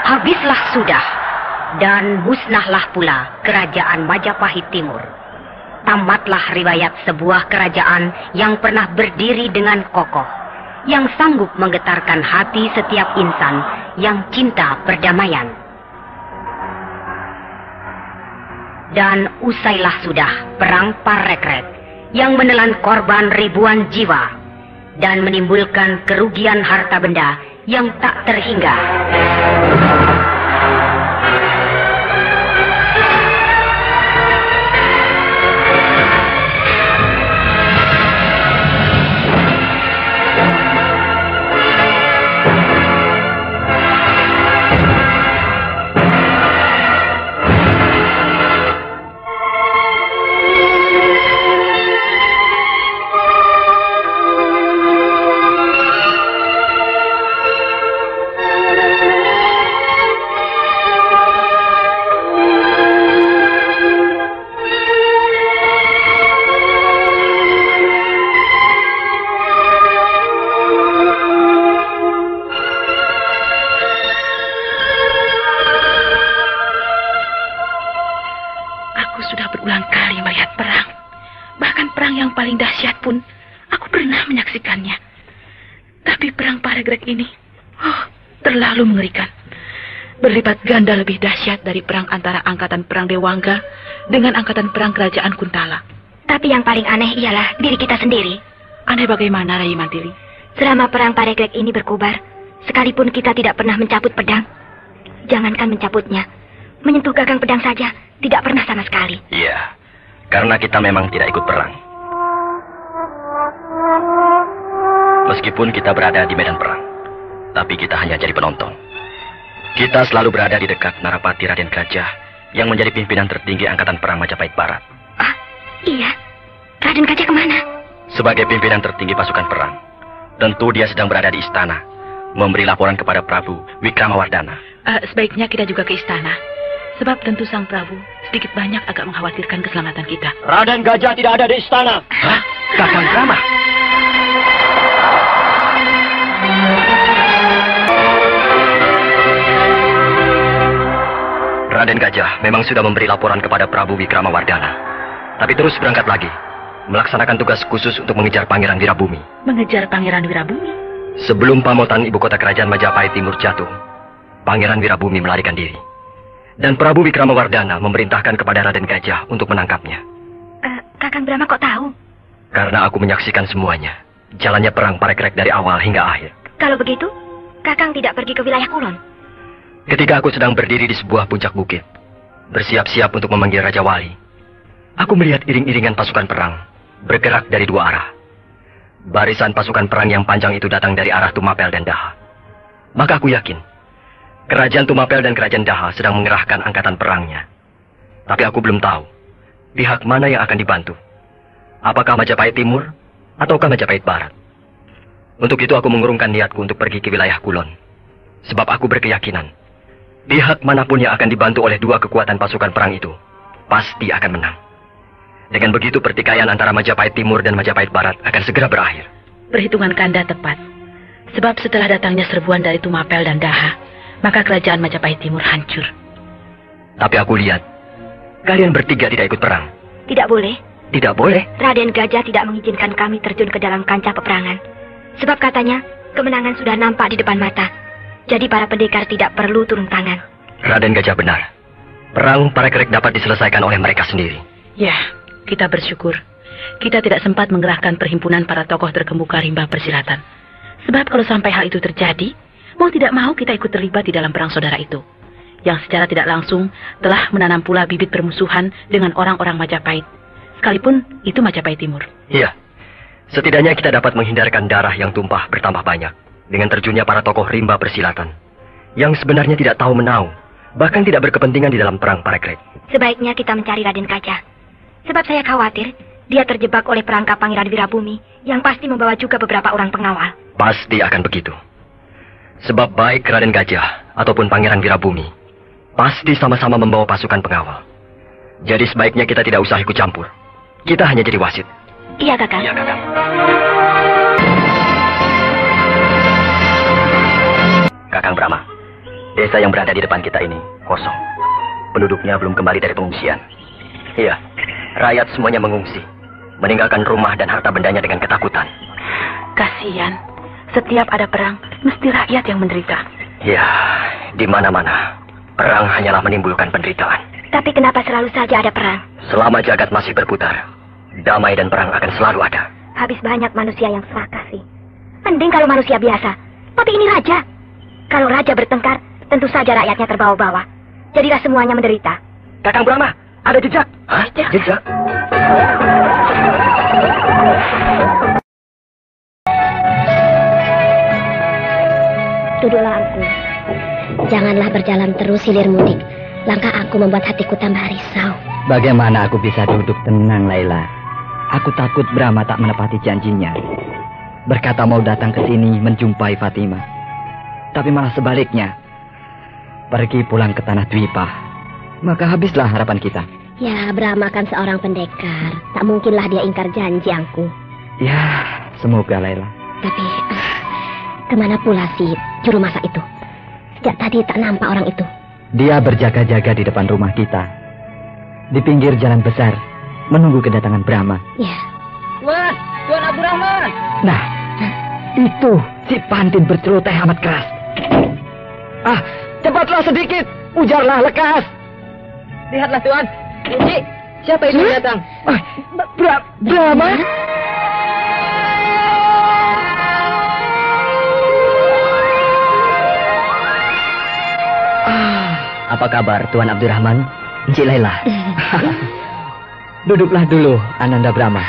Habislah sudah, dan musnahlah pula kerajaan Majapahit Timur. Tamatlah riwayat sebuah kerajaan yang pernah berdiri dengan kokoh, yang sanggup menggetarkan hati setiap insan yang cinta perdamaian. Dan usailah sudah Perang Parekrek yang menelan korban ribuan jiwa dan menimbulkan kerugian harta benda yang tak terhingga. Terlalu mengerikan. Berlipat ganda lebih dahsyat dari perang antara angkatan perang Dewangga dengan angkatan perang kerajaan Kuntala. Tapi yang paling aneh ialah diri kita sendiri. Aneh bagaimana, Rai Mantili? Selama perang Parekrek ini berkobar, sekalipun kita tidak pernah mencabut pedang. Jangankan mencabutnya, menyentuh gagang pedang saja tidak pernah sama sekali. Iya, karena kita memang tidak ikut perang. Meskipun kita berada di medan perang, tapi kita hanya jadi penonton. Kita selalu berada di dekat Narapati Raden Gajah yang menjadi pimpinan tertinggi Angkatan Perang Majapahit Barat. Ah, iya. Raden Gajah kemana? Sebagai pimpinan tertinggi pasukan perang, tentu dia sedang berada di istana, memberi laporan kepada Prabu Wikramawardhana. Sebaiknya kita juga ke istana, sebab tentu Sang Prabu sedikit banyak agak mengkhawatirkan keselamatan kita. Raden Gajah tidak ada di istana. Hah? Kakang Rama? Raden Gajah memang sudah memberi laporan kepada Prabu Wikramawardhana, tapi terus berangkat lagi, melaksanakan tugas khusus untuk mengejar Pangeran Wirabumi. Mengejar Pangeran Wirabumi? Sebelum pamotan ibu kota kerajaan Majapahit Timur jatuh, Pangeran Wirabumi melarikan diri. Dan Prabu Wikramawardhana memerintahkan kepada Raden Gajah untuk menangkapnya. Kakang Brahma kok tahu? Karena aku menyaksikan semuanya, jalannya perang Parekrek dari awal hingga akhir. Kalau begitu, Kakang tidak pergi ke wilayah Kulon? Ketika aku sedang berdiri di sebuah puncak bukit, bersiap-siap untuk memanggil Raja Wali, aku melihat iring-iringan pasukan perang bergerak dari dua arah. Barisan pasukan perang yang panjang itu datang dari arah Tumapel dan Daha. Maka aku yakin Kerajaan Tumapel dan Kerajaan Daha sedang mengerahkan angkatan perangnya. Tapi aku belum tahu pihak mana yang akan dibantu. Apakah Majapahit Timur ataukah Majapahit Barat? Untuk itu aku mengurungkan niatku untuk pergi ke wilayah Kulon. Sebab aku berkeyakinan pihak manapun yang akan dibantu oleh dua kekuatan pasukan perang itu pasti akan menang. Dengan begitu pertikaian antara Majapahit Timur dan Majapahit Barat akan segera berakhir. Perhitungan Kanda tepat. Sebab setelah datangnya serbuan dari Tumapel dan Daha, maka kerajaan Majapahit Timur hancur. Tapi aku lihat kalian bertiga tidak ikut perang. Tidak boleh. Tidak boleh? Raden Gajah tidak mengizinkan kami terjun ke dalam kancah peperangan. Sebab katanya kemenangan sudah nampak di depan mata. Jadi para pendekar tidak perlu turun tangan. Raden Gajah benar. Perang Parekrek dapat diselesaikan oleh mereka sendiri. Ya, kita bersyukur. Kita tidak sempat menggerakkan perhimpunan para tokoh terkemuka rimba persilatan. Sebab kalau sampai hal itu terjadi, mau tidak mau kita ikut terlibat di dalam perang saudara itu. Yang secara tidak langsung telah menanam pula bibit permusuhan dengan orang-orang Majapahit. Sekalipun itu Majapahit Timur. Iya. Setidaknya kita dapat menghindarkan darah yang tumpah bertambah banyak dengan terjunnya para tokoh rimba persilatan yang sebenarnya tidak tahu menau, bahkan tidak berkepentingan di dalam perang Parekrek. Sebaiknya kita mencari Raden Gajah. Sebab saya khawatir dia terjebak oleh perangkap Pangeran Wirabumi yang pasti membawa juga beberapa orang pengawal. Pasti akan begitu. Sebab baik Raden Gajah ataupun Pangeran Wirabumi pasti sama-sama membawa pasukan pengawal. Jadi sebaiknya kita tidak usah ikut campur. Kita hanya jadi wasit. Iya, Kakang. Iya, Kakang. Kakang Brahma, desa yang berada di depan kita ini kosong. Penduduknya belum kembali dari pengungsian. Iya, rakyat semuanya mengungsi, meninggalkan rumah dan harta bendanya dengan ketakutan. Kasihan. Setiap ada perang, mesti rakyat yang menderita. Ya, di mana-mana perang hanyalah menimbulkan penderitaan. Tapi kenapa selalu saja ada perang? Selama jagat masih berputar, damai dan perang akan selalu ada. Habis banyak manusia yang serakah sih. Mending kalau manusia biasa. Tapi ini raja. Kalau raja bertengkar, tentu saja rakyatnya terbawa-bawa. Jadilah semuanya menderita. Kakang Brahma, ada jejak. Hah? Jejak? Duduklah aku. Janganlah berjalan terus hilir mudik. Langkah aku membuat hatiku tambah risau. Bagaimana aku bisa duduk tenang, Laila? Aku takut Brahma tak menepati janjinya. Berkata mau datang ke sini menjumpai Fatima. Tapi malah sebaliknya. Pergi pulang ke tanah Dwipa. Maka habislah harapan kita. Ya, Brahma kan seorang pendekar. Tak mungkinlah dia ingkar janji aku. Ya, semoga Laila. Tapi, kemana pula si juru masak itu? Sejak tadi tak nampak orang itu. Dia berjaga-jaga di depan rumah kita. Di pinggir jalan besar, menunggu kedatangan Brahma. Ya. Tuan, Tuan Abdurrahman. Nah, itu si Pantin berceloteh amat keras. Ah, cepatlah sedikit, ujarlah lekas. Lihatlah Tuan. Kunci, siapa itu yang datang? Brahma? Apa kabar Tuan Abdurrahman? Encik Laila. Duduklah dulu, Ananda Brahma.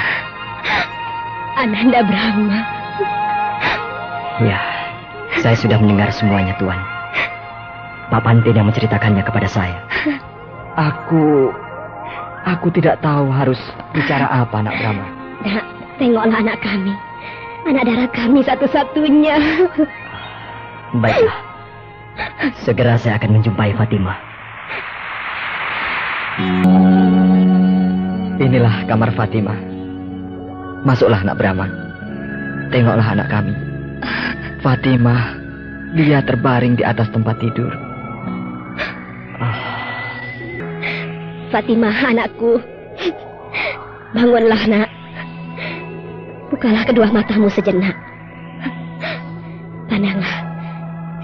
Ananda Brahma. Ya, saya sudah mendengar semuanya, Tuan. Pak Pantin yang menceritakannya kepada saya. Aku tidak tahu harus bicara apa, Nak Brahma. Nak, tengoklah anak kami. Anak darah kami satu-satunya. Baiklah. Segera saya akan menjumpai Fatima. Inilah kamar Fatima. Masuklah, Nak Brahma. Tengoklah anak kami. Fatima, dia terbaring di atas tempat tidur. Fatima, anakku. Bangunlah, Nak. Bukalah kedua matamu sejenak. Pandanglah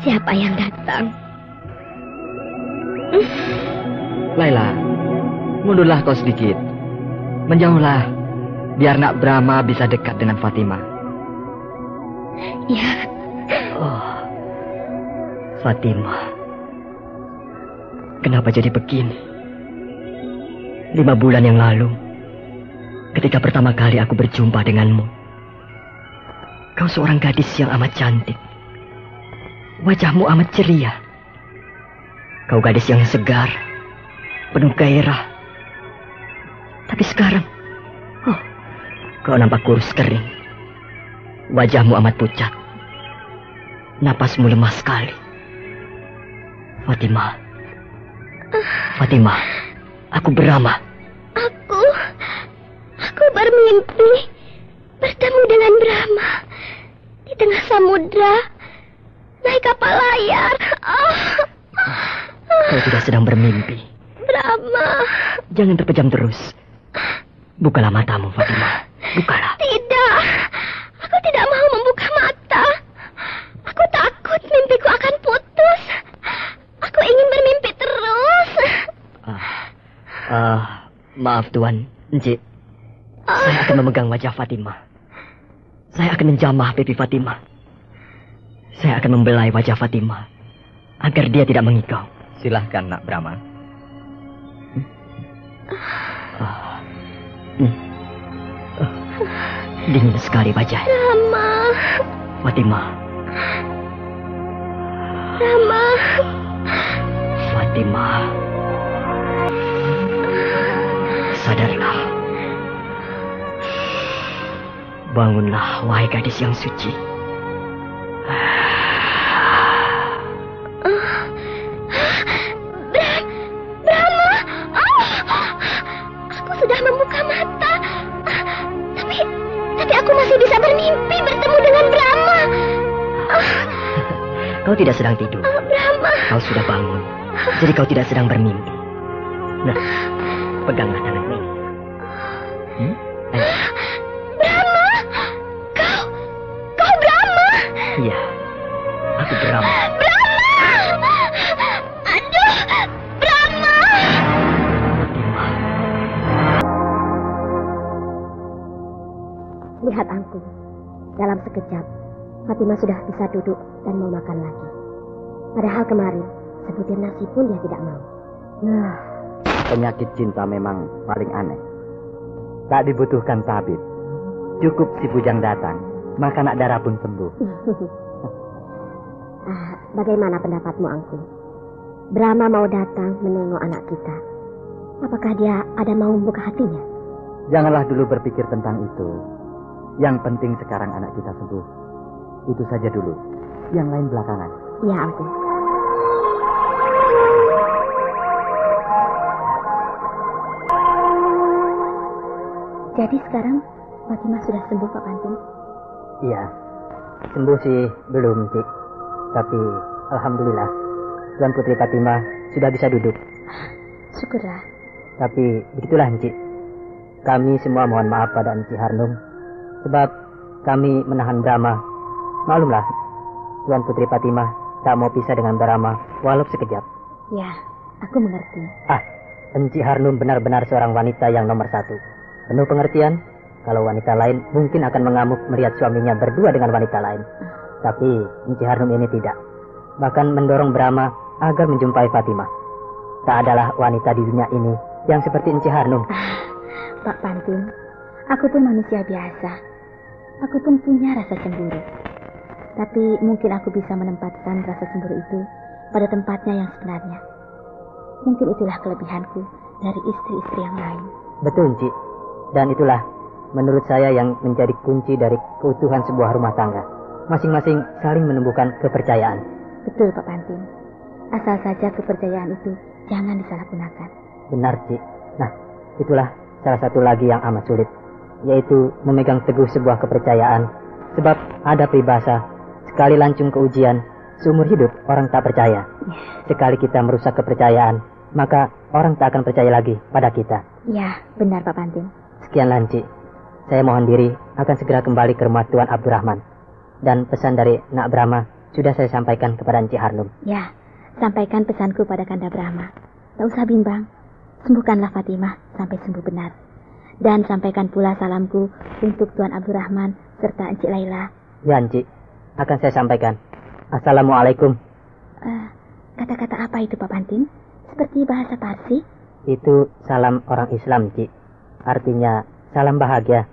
siapa yang datang. Laila, mundurlah kau sedikit. Menjauhlah, biar Nak Brahma bisa dekat dengan Fatima. Ya. Oh, Fatima. Kenapa jadi begini? 5 bulan yang lalu, ketika pertama kali aku berjumpa denganmu, kau seorang gadis yang amat cantik. Wajahmu amat ceria. Kau gadis yang segar, penuh gairah. Tapi sekarang, kau nampak kurus kering. Wajahmu amat pucat. Napasmu lemah sekali. Fatima, aku Brahma. Aku bermimpi bertemu dengan Brahma di tengah samudra, naik kapal layar. Kau tidak sedang bermimpi. Brahma. Jangan terpejam terus. Bukalah matamu, Fatima. Bukalah. Tidak. Aku tidak mau membuka mata. Aku takut mimpiku akan putus. Aku ingin bermimpi terus. Maaf Tuan, Encik. Saya akan memegang wajah Fatima. Saya akan menjamah pipi Fatima. Saya akan membelai wajah Fatima agar dia tidak mengigau. Silahkan, Nak Brahma. Dingin sekali wajah. Rama. Fatima. Rama. Fatima. Sadarlah. Bangunlah, wahai gadis yang suci. Brahma. Aku sudah membuka mata. Tapi aku masih bisa bermimpi bertemu dengan Brahma. Kau tidak sedang tidur. Brahma. Kau sudah bangun. Jadi kau tidak sedang bermimpi. Nah, peganglah tanganmu ini. Ayo. Brahma. Kau Brahma. Iya, aku Brahma. Brahma. Aduh, Brahma. Fatima. Lihat aku. Dalam sekejap, Fatima sudah bisa duduk dan mau makan lagi. Padahal kemarin, sebutir nasi pun dia tidak mau. Penyakit cinta memang paling aneh. Tak dibutuhkan tabib. Cukup si bujang datang, maka nak darah pun sembuh. Bagaimana pendapatmu, Angku? Brahma mau datang menengok anak kita. Apakah dia ada mau membuka hatinya? Janganlah dulu berpikir tentang itu. Yang penting sekarang anak kita sembuh. Itu saja dulu. Yang lain belakangan. Iya, Angku. Jadi sekarang Fatima sudah sembuh, Pak Pantin? Iya, sembuh sih belum, Cik. Tapi alhamdulillah, Tuan Putri Fatima sudah bisa duduk. Syukurlah. Tapi begitulah, Cik. Kami semua mohon maaf pada Encik Harnum, sebab kami menahan Brahma. Maklumlah, Tuan Putri Fatima tak mau pisah dengan Brahma walau sekejap. Ya, aku mengerti. Encik Harnum benar-benar seorang wanita yang nomor satu. Penuh pengertian. Kalau wanita lain mungkin akan mengamuk melihat suaminya berdua dengan wanita lain. Tapi Encik Harnum ini tidak. Bahkan mendorong Brahma agar menjumpai Fatima. Tak adalah wanita di dunia ini yang seperti Encik Harnum. Pak Pantin, aku pun manusia biasa. Aku pun punya rasa cemburu. Tapi mungkin aku bisa menempatkan rasa cemburu itu pada tempatnya yang sebenarnya. Mungkin itulah kelebihanku dari istri-istri yang lain. Betul, Encik. Dan itulah menurut saya yang menjadi kunci dari keutuhan sebuah rumah tangga. Masing-masing saling menumbuhkan kepercayaan. Betul, Pak Pantin. Asal saja kepercayaan itu jangan disalahgunakan. Benar, Cik. Nah, itulah salah satu lagi yang amat sulit, yaitu memegang teguh sebuah kepercayaan. Sebab ada peribahasa, sekali lancung ke ujian, seumur hidup orang tak percaya. Sekali kita merusak kepercayaan, maka orang tak akan percaya lagi pada kita. Ya, benar Pak Pantin. Sekianlah, Encik. Saya mohon diri akan segera kembali ke rumah Tuan Abdurrahman. Dan pesan dari Nak Brahma sudah saya sampaikan kepada Encik Harnum. Ya, sampaikan pesanku pada Kanda Brahma. Tak usah bimbang. Sembuhkanlah Fatimah sampai sembuh benar. Dan sampaikan pula salamku untuk Tuan Abdurrahman serta Encik Laila. Ya, Encik. Akan saya sampaikan. Assalamualaikum. Kata-kata apa itu Pak Pantin? Seperti bahasa Parsi? Itu salam orang Islam, Cik. Artinya salam bahagia.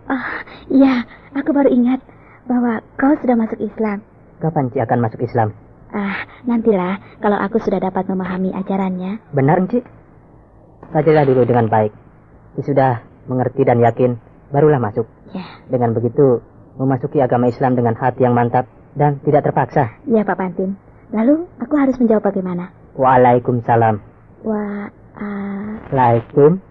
Iya, aku baru ingat bahwa kau sudah masuk Islam. Kapan Cik akan masuk Islam? Nantilah kalau aku sudah dapat memahami ajarannya. Benar, Encik. Pelajarilah dulu dengan baik. Sudah mengerti dan yakin, barulah masuk. Ya. Dengan begitu, memasuki agama Islam dengan hati yang mantap dan tidak terpaksa. Ya, Pak Pantin. Lalu aku harus menjawab bagaimana? Waalaikumsalam. Waalaikum.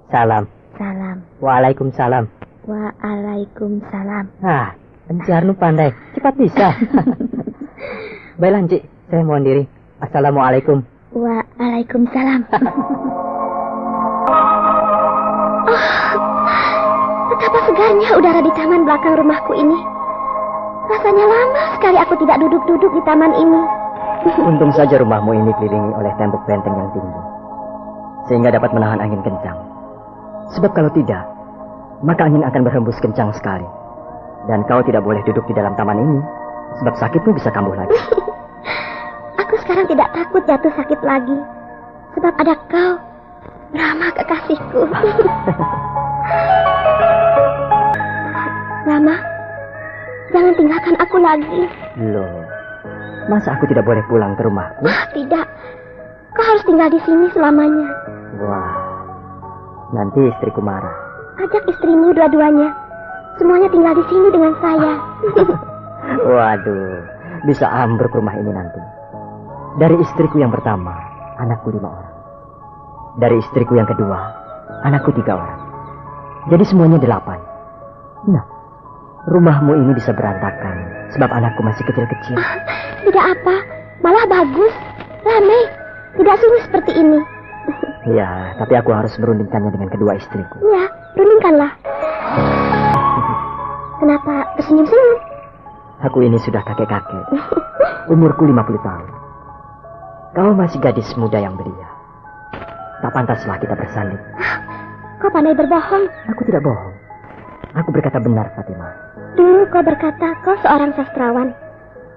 Salam. Salam. Waalaikumsalam. Waalaikumsalam. Encik Harno pandai. Cepat bisa. Baiklah, Encik. Saya mohon diri. Assalamualaikum. Waalaikumsalam. Betapa segarnya udara di taman belakang rumahku ini. Rasanya lama sekali aku tidak duduk-duduk di taman ini. Untung saja rumahmu ini dikelilingi oleh tembok benteng yang tinggi, sehingga dapat menahan angin kencang. Sebab kalau tidak, maka angin akan berhembus kencang sekali. Dan kau tidak boleh duduk di dalam taman ini, sebab sakitmu bisa kambuh lagi. Aku sekarang tidak takut jatuh sakit lagi, sebab ada kau, Rama kekasihku. Rama, jangan tinggalkan aku lagi. Loh, masa aku tidak boleh pulang ke rumahku? Tidak, kau harus tinggal di sini selamanya. Wah, nanti istriku marah. Ajak istrimu dua-duanya. Semuanya tinggal di sini dengan saya. Waduh, bisa ambruk rumah ini nanti. Dari istriku yang pertama, anakku 5 orang. Dari istriku yang kedua, anakku 3 orang. Jadi semuanya 8. Nah, rumahmu ini bisa berantakan sebab anakku masih kecil-kecil. Tidak apa, malah bagus, ramai, tidak sunyi seperti ini. Ya, tapi aku harus merundingkannya dengan kedua istriku. Ya, rundingkanlah. Kenapa tersenyum-senyum? Aku ini sudah kakek-kakek. Umurku 50 tahun. Kau masih gadis muda yang belia. Tak pantaslah kita bersanding. Kau pandai berbohong. Aku tidak bohong. Aku berkata benar, Fatimah. Dulu kau berkata kau seorang sastrawan.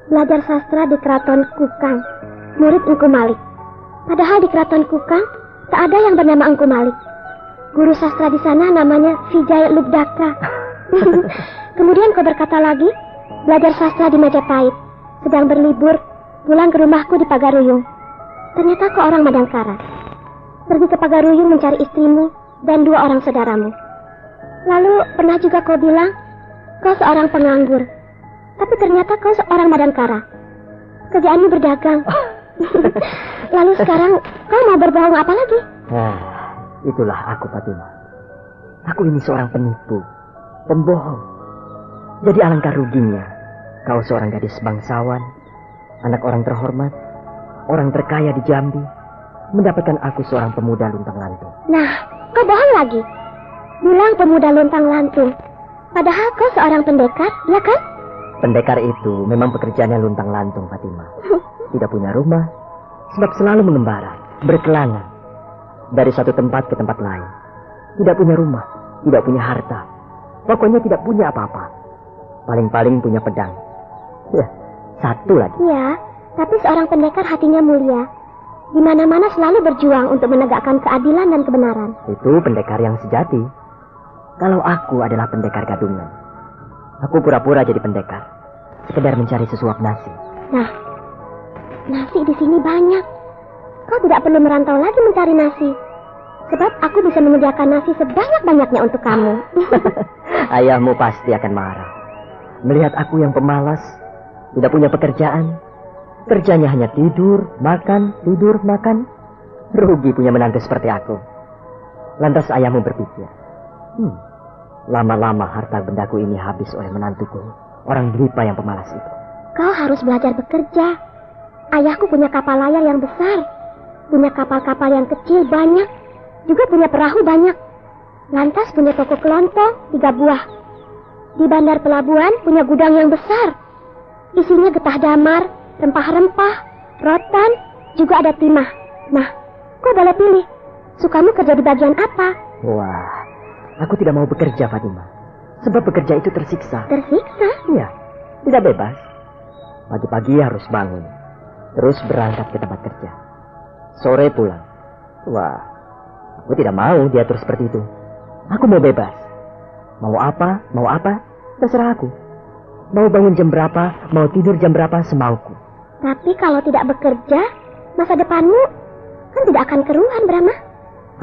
Belajar sastra di Keraton Kukang. Murid Engku Malik. Padahal di Keraton Kukang tak ada yang bernama Engku Malik. Guru sastra di sana namanya Vijay Lubdaka. Kemudian kau berkata lagi, belajar sastra di Majapahit. Sedang berlibur, pulang ke rumahku di Pagaruyung. Ternyata kau orang Madangkara. Pergi ke Pagaruyung mencari istrimu dan 2 orang saudaramu. Lalu pernah juga kau bilang, kau seorang penganggur. Tapi ternyata kau seorang Madangkara. Kerjaanmu berdagang. Lalu sekarang kau mau berbohong apa lagi? Itulah aku, Fatimah. Aku ini seorang penipu, pembohong. Jadi alangkah ruginya kau seorang gadis bangsawan, anak orang terhormat, orang terkaya di Jambi, mendapatkan aku seorang pemuda luntang-lantung. Nah, kau bohong lagi. Bilang pemuda luntang-lantung. Padahal kau seorang pendekar, ya kan? Pendekar itu memang pekerjaannya luntang-lantung, Fatimah. Tidak punya rumah, sebab selalu mengembara, berkelana dari satu tempat ke tempat lain. Tidak punya rumah, tidak punya harta. Pokoknya tidak punya apa-apa. Paling-paling punya pedang. Ya, 1 lagi. Ya, tapi seorang pendekar hatinya mulia. Di mana-mana selalu berjuang untuk menegakkan keadilan dan kebenaran. Itu pendekar yang sejati. Kalau aku adalah pendekar gadungan, aku pura-pura jadi pendekar, sekedar mencari sesuap nasi. Nah, nasi di sini banyak. Kau tidak perlu merantau lagi mencari nasi. Sebab aku bisa menyediakan nasi sebanyak-banyaknya untuk kamu. Ayahmu pasti akan marah. Melihat aku yang pemalas, tidak punya pekerjaan. Kerjanya hanya tidur, makan, tidur, makan. Rugi punya menantu seperti aku. Lantas ayahmu berpikir, lama-lama harta bendaku ini habis oleh menantuku, orang Dwipa yang pemalas itu. Kau harus belajar bekerja. Ayahku punya kapal layar yang besar. Punya kapal-kapal yang kecil banyak. Juga punya perahu banyak. Lantas punya toko kelontong 3 buah. Di bandar pelabuhan punya gudang yang besar. Isinya getah damar, rempah-rempah, rotan, juga ada timah. Nah, kau boleh pilih. Sukamu kerja di bagian apa? Wah, aku tidak mau bekerja, Fatimah. Sebab bekerja itu tersiksa. Tersiksa? Iya, tidak bebas. Pagi-pagi harus bangun, terus berangkat ke tempat kerja. Sore pulang. Wah, aku tidak mau diatur seperti itu. Aku mau bebas. Mau apa, terserah aku. Mau bangun jam berapa, mau tidur jam berapa, semauku. Tapi kalau tidak bekerja, masa depanmu kan tidak akan keruan, Brahma.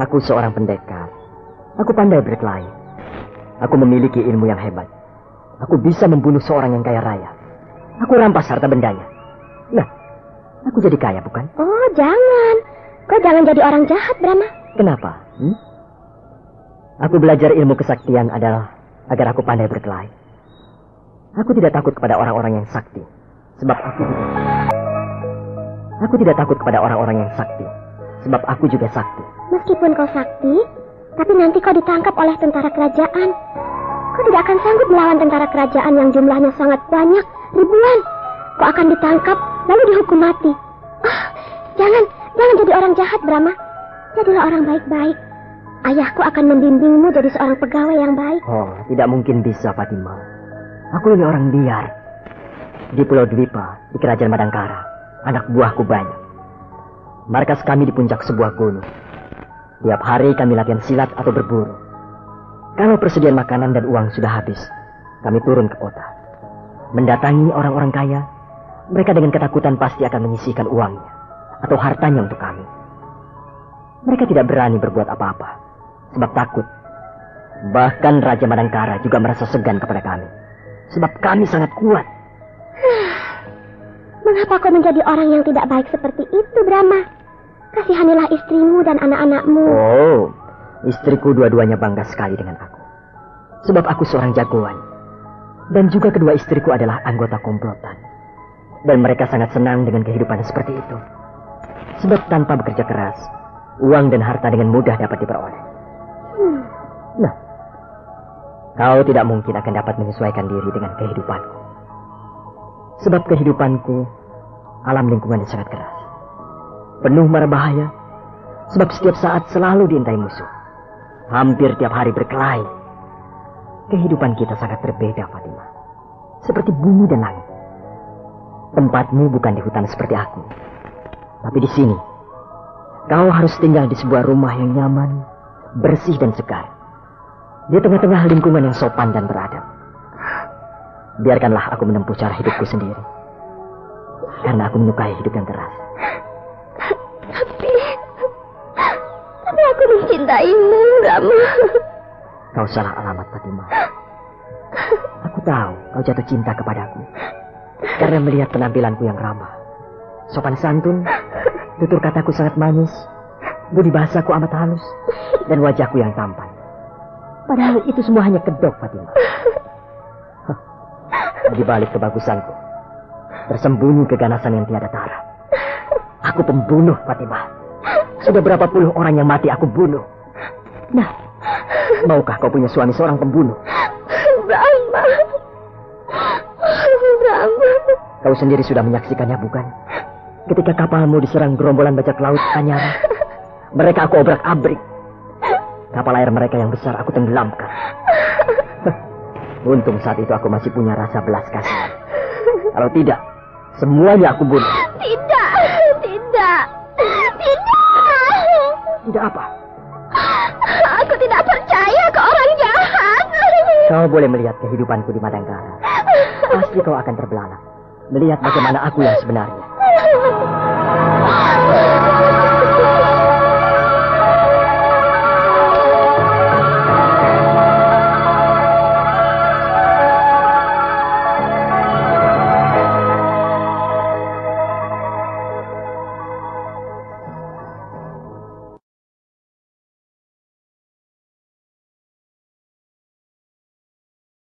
Aku seorang pendekar. Aku pandai berkelahi. Aku memiliki ilmu yang hebat. Aku bisa membunuh seorang yang kaya raya. Aku rampas harta bendanya. Nah, aku jadi kaya, bukan? Oh, jangan. Kau jangan jadi orang jahat, Brahma. Kenapa? Aku belajar ilmu kesaktian adalah agar aku pandai berkelahi. Aku tidak takut kepada orang-orang yang sakti. Sebab aku tidak takut kepada orang-orang yang sakti. Sebab aku juga sakti. Meskipun kau sakti, tapi nanti kau ditangkap oleh tentara kerajaan. Kau tidak akan sanggup melawan tentara kerajaan yang jumlahnya sangat banyak, ribuan. Kau akan ditangkap, lalu dihukum mati. Jangan jadi orang jahat, Brahma. Jadilah orang baik-baik. Ayahku akan membimbingmu jadi seorang pegawai yang baik. Oh, tidak mungkin bisa, Fatima. Aku ini orang liar. Di Pulau Dwipa, di Kerajaan Madangkara, anak buahku banyak. Markas kami di puncak sebuah gunung. Tiap hari kami latihan silat atau berburu. Kalau persediaan makanan dan uang sudah habis, kami turun ke kota. Mendatangi orang-orang kaya, mereka dengan ketakutan pasti akan menyisihkan uangnya atau hartanya untuk kami. Mereka tidak berani berbuat apa-apa, sebab takut. Bahkan Raja Madangkara juga merasa segan kepada kami, sebab kami sangat kuat. Mengapa kau menjadi orang yang tidak baik seperti itu, Brahma? Kasihanilah istrimu dan anak-anakmu. Oh, istriku dua-duanya bangga sekali dengan aku. Sebab aku seorang jagoan. Dan juga kedua istriku adalah anggota komplotan. Dan mereka sangat senang dengan kehidupan seperti itu. Sebab tanpa bekerja keras, uang dan harta dengan mudah dapat diperoleh. Nah, kau tidak mungkin akan dapat menyesuaikan diri dengan kehidupanku. Sebab kehidupanku, alam lingkungannya sangat keras. Penuh mara bahaya, sebab setiap saat selalu diintai musuh. Hampir tiap hari berkelahi. Kehidupan kita sangat berbeda, Fatima. Seperti bumi dan langit. Tempatmu bukan di hutan seperti aku, tapi di sini. Kau harus tinggal di sebuah rumah yang nyaman, bersih dan segar. Di tengah-tengah lingkungan yang sopan dan beradab. Biarkanlah aku menempuh cara hidupku sendiri. Karena aku menyukai hidup yang keras. Tapi aku mencintaimu, Brahma. Kau salah alamat, Fatima. Aku tahu kau jatuh cinta kepadaku karena melihat penampilanku yang ramah, sopan santun, tutur kataku sangat manis, budi bahasaku amat halus, dan wajahku yang tampan. Padahal itu semua hanya kedok, Fatima. Di balik kebagusanku tersembunyi keganasan yang tiada tara. Aku pembunuh, Fatima. Sudah berapa puluh orang yang mati aku bunuh. Nah, maukah kau punya suami seorang pembunuh? Brahma. Kau sendiri sudah menyaksikannya, bukan? Ketika kapalmu diserang gerombolan bajak laut Anyara, mereka aku obrak-abrik. Kapal air mereka yang besar aku tenggelamkan. Untung saat itu aku masih punya rasa belas kasihan. Kalau tidak, semuanya aku bunuh. Tidak. Tidak apa? Aku tidak percaya ke orang jahat. Kau boleh melihat kehidupanku di Madangkara. Pasti kau akan terbelalak melihat bagaimana aku yang sebenarnya.